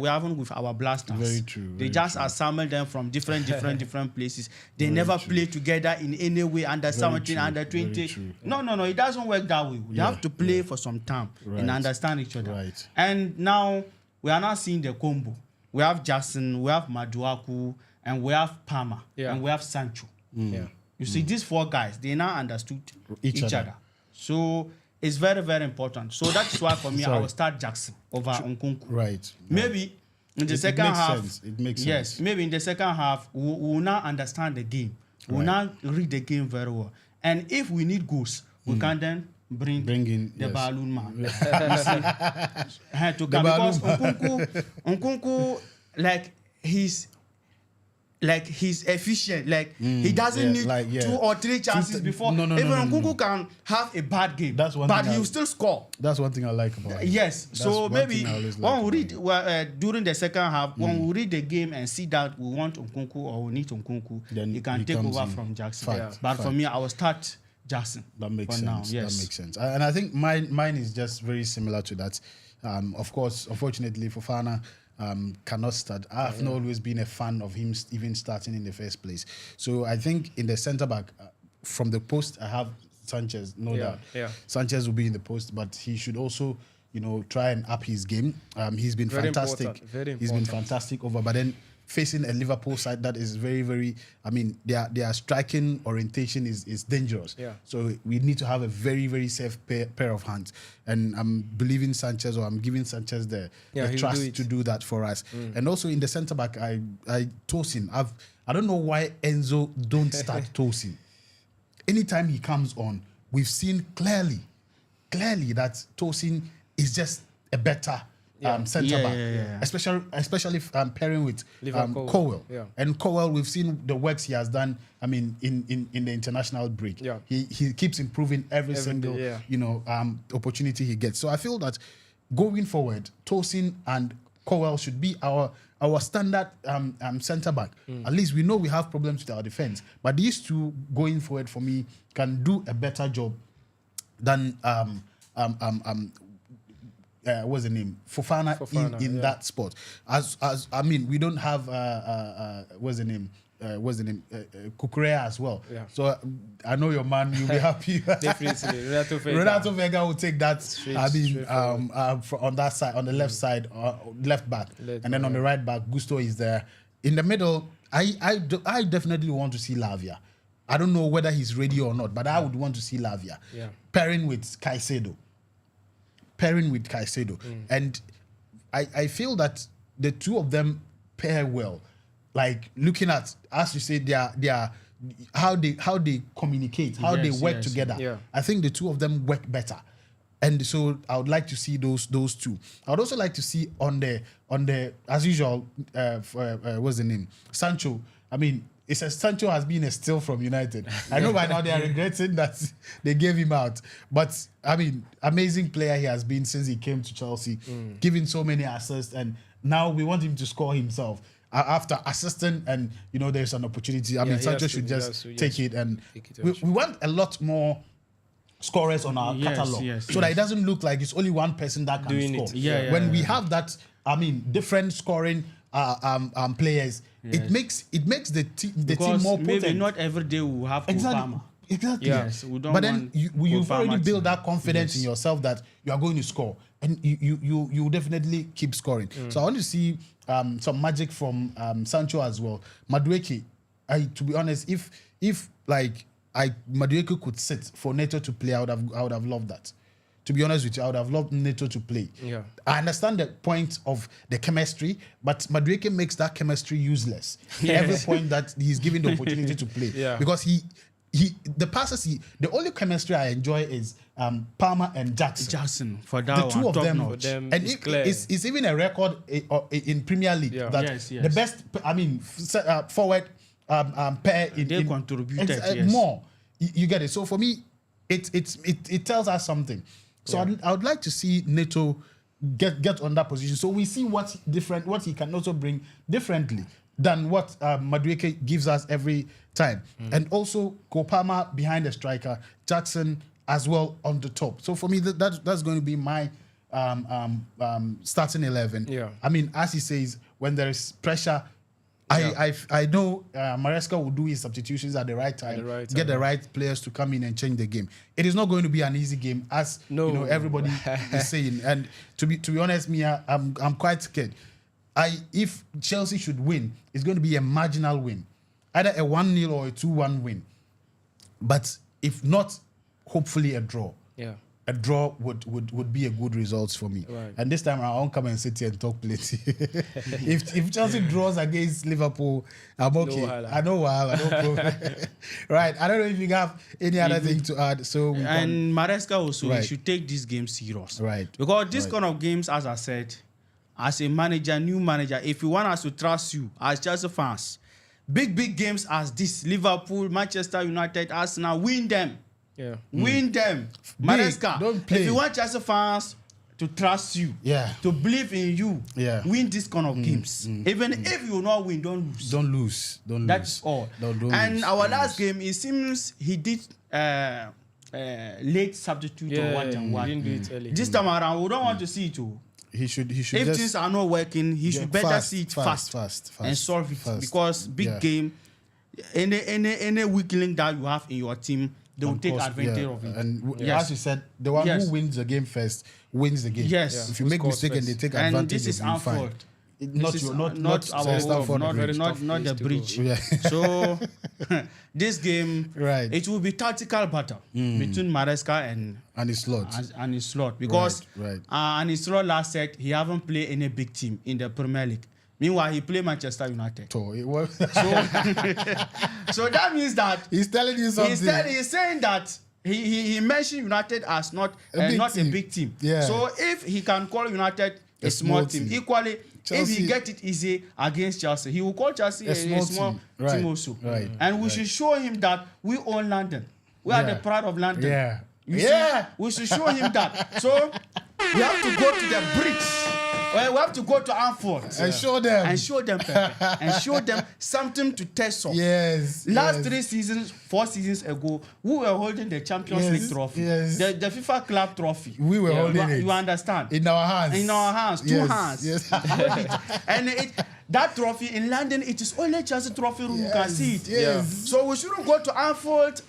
having with our blasters. Very true, They very just true. assemble them from different places. They never play together in any way, under 17, true, under very 20. true. No, it doesn't work that way. They have to play for some time Right. and understand each other. Right. And now we are not seeing the combo. We have Jackson, we have Maduaku, and we have Palmer, Yeah. and we have Sancho. Yeah. You see, these four guys, they now understood Each each other. other. So it's very, very important. So that's why for me, I Sorry. will start Jackson over Nkunku. Right. Maybe in the It second makes half, sense. It makes yes, sense. maybe in the second half, we will now understand the game. We will Right. now read the game very well. And if we need goals, we can then bring in, the yes. balloon man. You see? To come, balloon because Nkunku, he's efficient. He doesn't yeah, need like, yeah. 2 or 3 chances Two- before. no, Even no, Nkunku no. can have a bad game, That's one but thing he'll I- still score. That's one thing I like about him. Yes, That's so one maybe thing I always like when we about read him. during the second half, when we read the game and see that we want Nkunku or we need Nkunku, Then he can he take comes over in. from Jackson. Fact, But for fact. me, I will start Jackson. That makes for sense. now. Yes. That makes sense. And I think mine is just very similar to that. Of course, unfortunately, Fofana cannot start. I've not always been a fan of him even starting in the first place. So I think in the centre back, from the post, I have Sanchez. No Yeah, doubt. yeah. Sanchez will be in the post, but he should also, try and up his game. He's been Very fantastic. important, very He's been important. fantastic over. But then facing a Liverpool side that is very, very. I mean, their striking orientation is dangerous. Yeah. So we need to have a very, very safe pair of hands. And I'm believing Sanchez, or I'm giving Sanchez the Yeah, he'll do trust it. to do that for us. And also in the centre back, I Tosin. I don't know why Enzo don't start Tosin. Anytime he comes on, we've seen clearly that Tosin is just a better centre Yeah, back, yeah, yeah. especially pairing with Liverpool. Cowell. Yeah. And Cowell, we've seen the works he has done. I mean, in the international break, Yeah. he keeps improving every Every single day, yeah. opportunity he gets. So I feel that going forward, Tosin and Cowell should be our standard centre back. At least we know we have problems with our defense, but these two going forward for me can do a better job than what's the name? Fofana in that spot. As I mean, we don't have what's the name? Kukurea as well. Yeah. So I know your man. You'll be happy. Definitely, Renato Vega will take that. Straight On that side, on the left side, left back, and then on the right back, Gusto is there. In the middle, I definitely want to see Lavia. I don't know whether he's ready or not, but I would want to see Lavia pairing with Caicedo. And I feel that the two of them pair well. Like looking at, as you say, their how they communicate, how they work together. Yeah. I think the two of them work better, and so I would like to see those two. I would also like to see on the as usual, what's the name? Sancho. I mean, it says Sancho has been a steal from United. I know by now they are regretting that they gave him out, but I mean, amazing player he has been since he came to Chelsea, giving so many assists, and now we want him to score himself. After assisting, and there's an opportunity. I mean, Sancho should just take it, and we want a lot more scorers on our catalog, so that it doesn't look like it's only one person that can score. When we have that, I mean, different scoring players, it makes the team more potent. Maybe not every day we have Obama. Exactly. Yes, we don't but then you've already built that confidence in Yes. yourself that you are going to score, and you definitely keep scoring. So I want to see some magic from Sancho as well. Madueke, to be honest, if Madueke could sit for Neto to play, I would have loved that. To be honest with you, I would have loved Neto to play. Yeah. I understand the point of the chemistry, but Madueke makes that chemistry useless. Every point that he's given the opportunity to play, because the only chemistry I enjoy is Palmer and Jackson. For that the two of them, and it's even a record in Premier League that the best, I mean, forward pair they contributed more. You get it. So for me, it tells us something. So I would like to see Neto get on that position, so we see what he can also bring differently than what Madueke gives us every time. And also Kopama behind the striker, Jackson as well on the top. So for me, that's going to be my starting 11. Yeah. I mean, as he says, when there is pressure, I know Maresca will do his substitutions at the right time, get the right players to come in and change the game. It is not going to be an easy game, as everybody is saying. And to be honest, Mia, I'm quite scared. If Chelsea should win, it's going to be a marginal win, either a 1-0 or a 2-1 win. But if not, hopefully a draw. Yeah. A draw would be a good result for me. Right. And this time I won't come and sit here and talk plenty. if Chelsea draws against Liverpool, I'm okay. I know why. No problem. Right. I don't know if you have any other thing to add. So Maresca also, he should take this game serious. Right. Because this kind of games, as I said, as a manager, new manager, if you want us to trust you as Chelsea fans, big games as this, Liverpool, Manchester United, Arsenal, win them. Yeah. Win them. Maresca, don't play. If you want Chelsea fans to trust you, to believe in you, win this kind of games. Even if you not win, don't lose. That's all. And our last game, it seems he did late substitute or what and what. Didn't do it early. This time around, we don't want to see it too. He should. If things are not working, he should better see it fast and solve it. Because big game, any weak link that you have in your team, they will take advantage of it. And as you said, the one who wins the game first wins the game. Yes. If you make mistake and they take advantage, and this is our fault. Not our fault, not the bridge. Yeah. So this game, it will be tactical battle between Maresca and his slot. Because and his slot last set, he haven't played any big team in the Premier League. Meanwhile, he played Manchester United. So that means that he's telling you something. He's saying that he mentioned United as not a big team. Yeah. So if he can call United a small team, equally, Chelsea, if he get it easy against Chelsea, he will call Chelsea a small team also. Right. And we should show him that we own London. We are the pride of London. Yeah. We should show him that. So We have to go to the bridge. Well, we have to go to Anfield And show them. and show them, Pepe, and show them something to test on. Yes. Last 4 seasons ago, we were holding the Champions Yes, League trophy, yes. the FIFA Club trophy. We were holding it. You understand? In our hands. In our hands, two Yes, hands. yes. Hold it. And that trophy in London, it is only Chelsea trophy room. You can see it. yes. So we shouldn't go to Anfield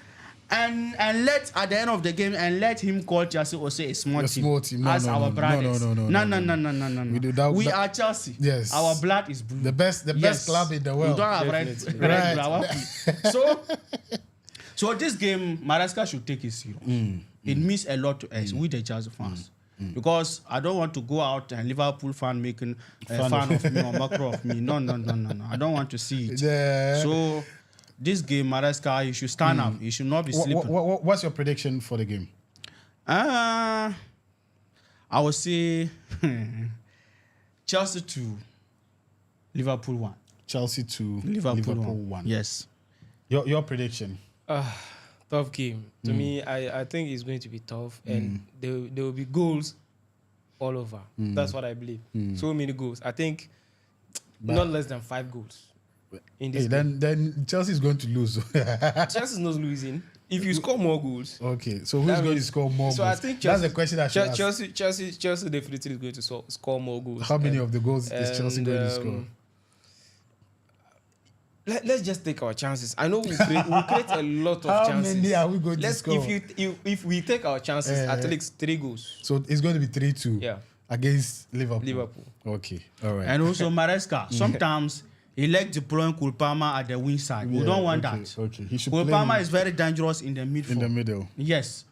and let at the end of the game and let him call Chelsea or say a small team No, as no, our no, brothers. no. No. We do that- We that- are Chelsea. Yes. Our blood is blue. The best club in the world. We don't have red Right. blood. So this game, Maresca should take it serious. It means a lot to us, we the Chelsea fans. Because I don't want to go out and Liverpool fan making a fan of me or macro of me. No. I don't want to see it. Yeah. So this game, Maresca, you should stand up. You should not be sleeping. What's your prediction for the game? I would say Chelsea 2, Liverpool 1. Chelsea 2, Liverpool 1. Yes. Your prediction? Tough game. To me, I think it's going to be tough, and there will be goals all over. That's what I believe. So many goals. I think not less than 5 goals in this game. Then Chelsea is going to lose. Chelsea is not losing. If you score more goals, Okay, so who's going to score more so goals? I think That's the question I should ask. Chelsea definitely is going to score more goals. How many of the goals is Chelsea going to score? Let's just take our chances. I know we'll create a lot of How chances. many are we going to score? If we take our chances, at least 3 goals. So it's going to be 3-2 Yeah. against Liverpool. Liverpool. Okay, all right. And also Maresca, sometimes he likes deploying Kulpama at the wing side. We don't want that. Okay, he should play Kulpama him is very dangerous in the midfield. in the middle. Yes.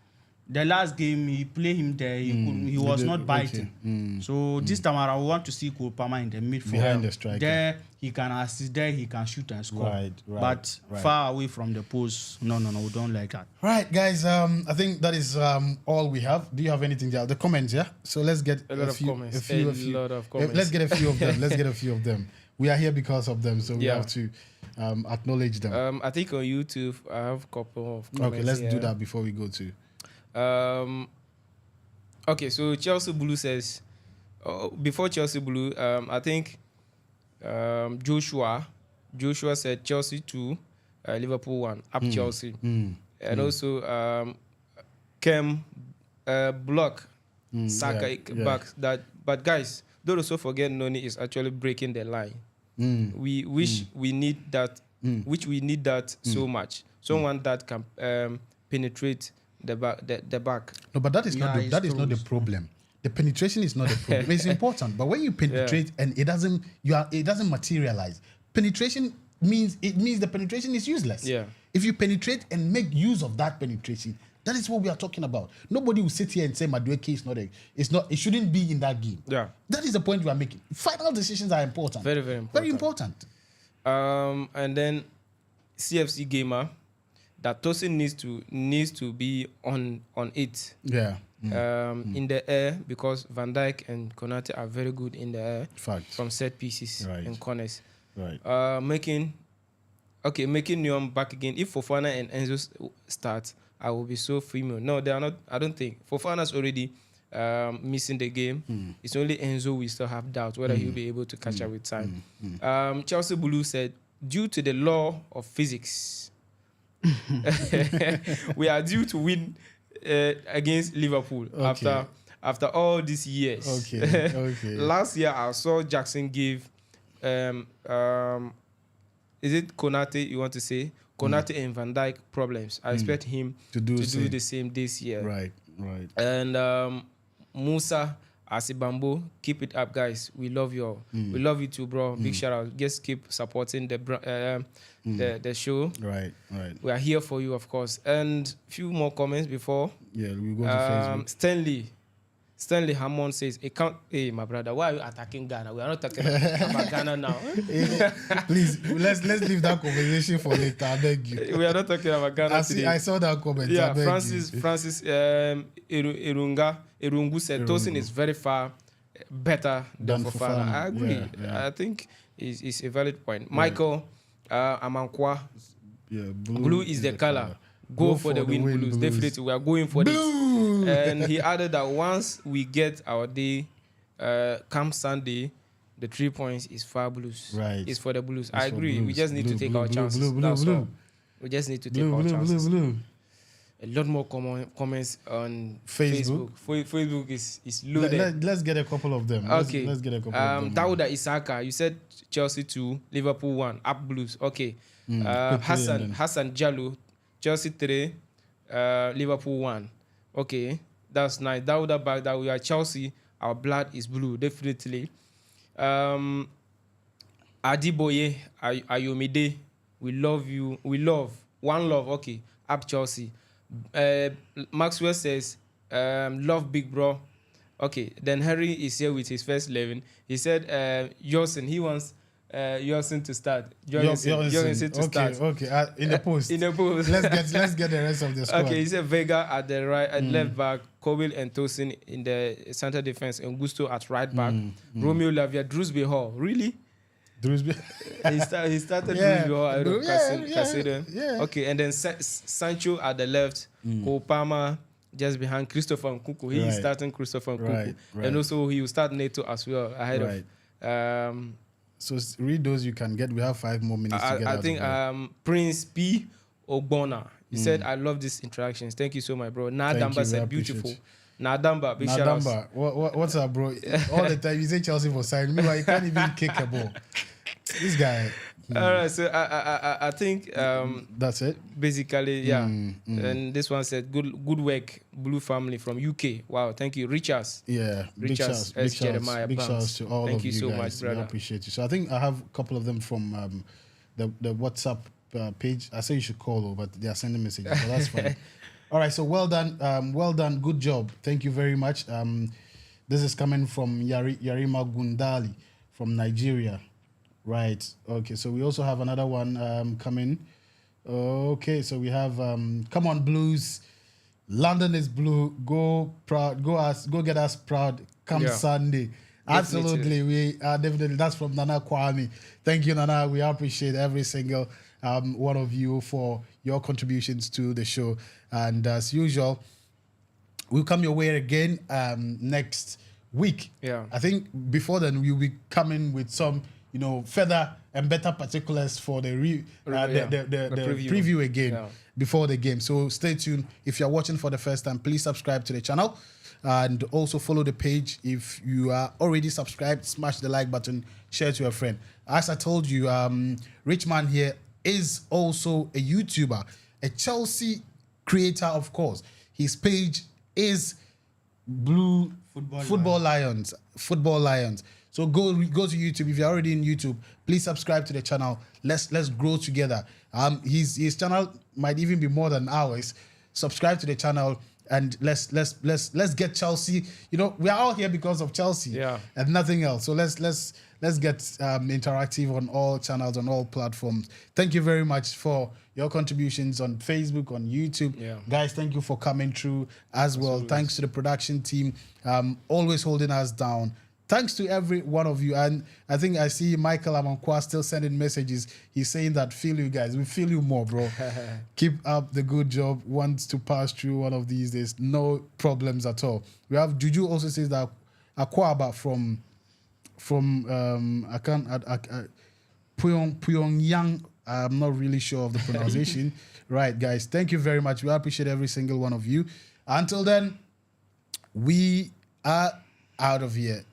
The last game, he played him there. He was not biting. So this time around, we want to see Kulpama in the midfield. Behind the striker. There, he can assist. There, he can shoot and score. Right. But far away from the post, no, we don't like that. Right, guys. I think that is all we have. Do you have anything there? The comments, yeah. So let's get A lot of comments. A lot of comments. Let's get a few of them. We are here because of them, so we have to acknowledge them. I think on YouTube, I have a couple of comments. Okay, let's here. do that before we go to. Okay, so Chelsea Blue says, before Chelsea Blue, I think Joshua said Chelsea 2, Liverpool 1, up Chelsea. And also Kem Block, Saka back. But guys, don't also forget Noni is actually breaking the line. We wish we need that, so much. Someone that can penetrate the back. No, but that is not the problem. The penetration is not the problem. It's important, but when you penetrate and it doesn't materialize. Penetration means the penetration is useless. Yeah. If you penetrate and make use of that penetration, that is what we are talking about. Nobody will sit here and say Madueke it shouldn't be in that game. Yeah. That is the point we are making. Final decisions are important. Very, very important. Very important. And then CFC Gamer, that Tosin needs to be on it. Yeah. In the air, because Van Dijk and Konate are very good in the air. Fact. From set pieces and corners. Right. Making Neon back again. If Fofana and Enzo start, I will be so female. No, they are not. I don't think Fofana's already missing the game. It's only Enzo we still have doubt whether he'll be able to catch up with time. Chelsea Blue said, due to the law of physics, we are due to win against Liverpool after all these years. Okay. Last year I saw Jackson give is it Konate you want to say? Konate and Van Dijk problems. I expect him to do the same this year. Right. And Musa Asibambo, keep it up, guys. We love you. We love you too, bro. Big shout out. Just keep supporting the show. Right. We are here for you, of course. And few more comments before. Yeah, we go to Facebook. Stanley Hammond says, hey, my brother, why are you attacking Ghana? We are not talking about Ghana now. Please, let's leave that conversation for later. I beg you. We are not talking about Ghana today. I saw that comment. Yeah, Francis Irungu said Tosin is very far better than Fofana. I agree. Yeah. I think it's a valid point. Michael Amankwa, yeah, blue is the color. go for the win Blues. Definitely, we are going for Blue. it. And he added that once we get our day, come Sunday, the 3 points is for Blues. Right. It's for the Blues. It's I for agree. We Blues. just need to take our chances. Blue, That's blue. all. We just need to take our chances. Blue. A lot more comments on Facebook. Facebook is loaded. Let's get a couple of them. Okay. Let's get a couple of them. Tauda Isaka, you said Chelsea 2, Liverpool 1, up Blues. Okay. Quickly, Hassan Jallo, Chelsea 3, Liverpool 1. Okay. That's nice. Dauda back that we are Chelsea. Our blood is blue, definitely. Adiboye Ayomide, we love you. We love. One love. Okay. Up Chelsea. Maxwell says, love big bro. Okay, then Harry is here with his first 11. He said, Jorsen, he wants Jorsen to start. Jorsen to start. Okay. In the post. In the post. let's get the rest of the squad. Okay, he said Vega at the right, at left back, Kobil and Tosin in the center defense, and Gusto at right back, Romeo Lavia, Drewsbury Hall. Really? Drewsbury. he started Drewsbury Hall out of Caicedo. Yeah. Okay, and then Sancho at the left, Cole Palmer just behind Christopher Nkunku. He is starting Christopher Nkunku. Right. And also he will start Neto as well ahead of. So read those you can get. We have 5 more minutes to get I out think of here. Prince P. Ogbonna. He said, I love these interactions. Thank you so much, bro. Nadamba said, beautiful. Nadamba, big shout out. Nadamba, what's up, bro? All the time you say Chelsea for signing. Meanwhile, you can't even kick a ball. This guy. All right, so I think that's it. Basically, yeah. And this one said, good work, Blue family from UK. Wow, thank you, Richards. Yeah, big shouts to all thank of you you so guys. much, brother. I appreciate you. So I think I have a couple of them from the WhatsApp page. I say you should call, but they are sending messages, so that's fine. All right, so well done, good job. Thank you very much. This is coming from Yarima Gundali from Nigeria. Right. Okay. So we also have another one coming. Okay. So we have come on Blues. London is blue. Go proud. Go get us proud. Come Sunday. Absolutely. We are definitely. That's from Nana Kwame. Thank you, Nana. We appreciate every single one of you for your contributions to the show. And as usual, we'll come your way again next week. Yeah. I think before then we'll be coming with some, further and better particulars for the preview again before the game. So stay tuned. If you're watching for the first time, please subscribe to the channel and also follow the page. If you are already subscribed, smash the like button, share to your friend. As I told you, Richman here is also a YouTuber, a Chelsea creator, of course. His page is Blue Football Lions. So go to YouTube. If you're already in YouTube, please subscribe to the channel. Let's grow together. His channel might even be more than ours. Subscribe to the channel and let's get Chelsea. We are all here because of Chelsea and nothing else. So let's get interactive on all channels, on all platforms. Thank you very much for your contributions on Facebook, on YouTube. Guys, thank you for coming through as well. Absolutely. Thanks to the production team, always holding us down. Thanks to every one of you. And I think I see Michael Amankwa still sending messages. He's saying that, feel you guys. We feel you more, bro. Keep up the good job. Wants to pass through one of these days. No problems at all. We have Juju also says that Akwaba from Pyongyang. I'm not really sure of the pronunciation. Right, guys. Thank you very much. We appreciate every single one of you. Until then, we are out of here.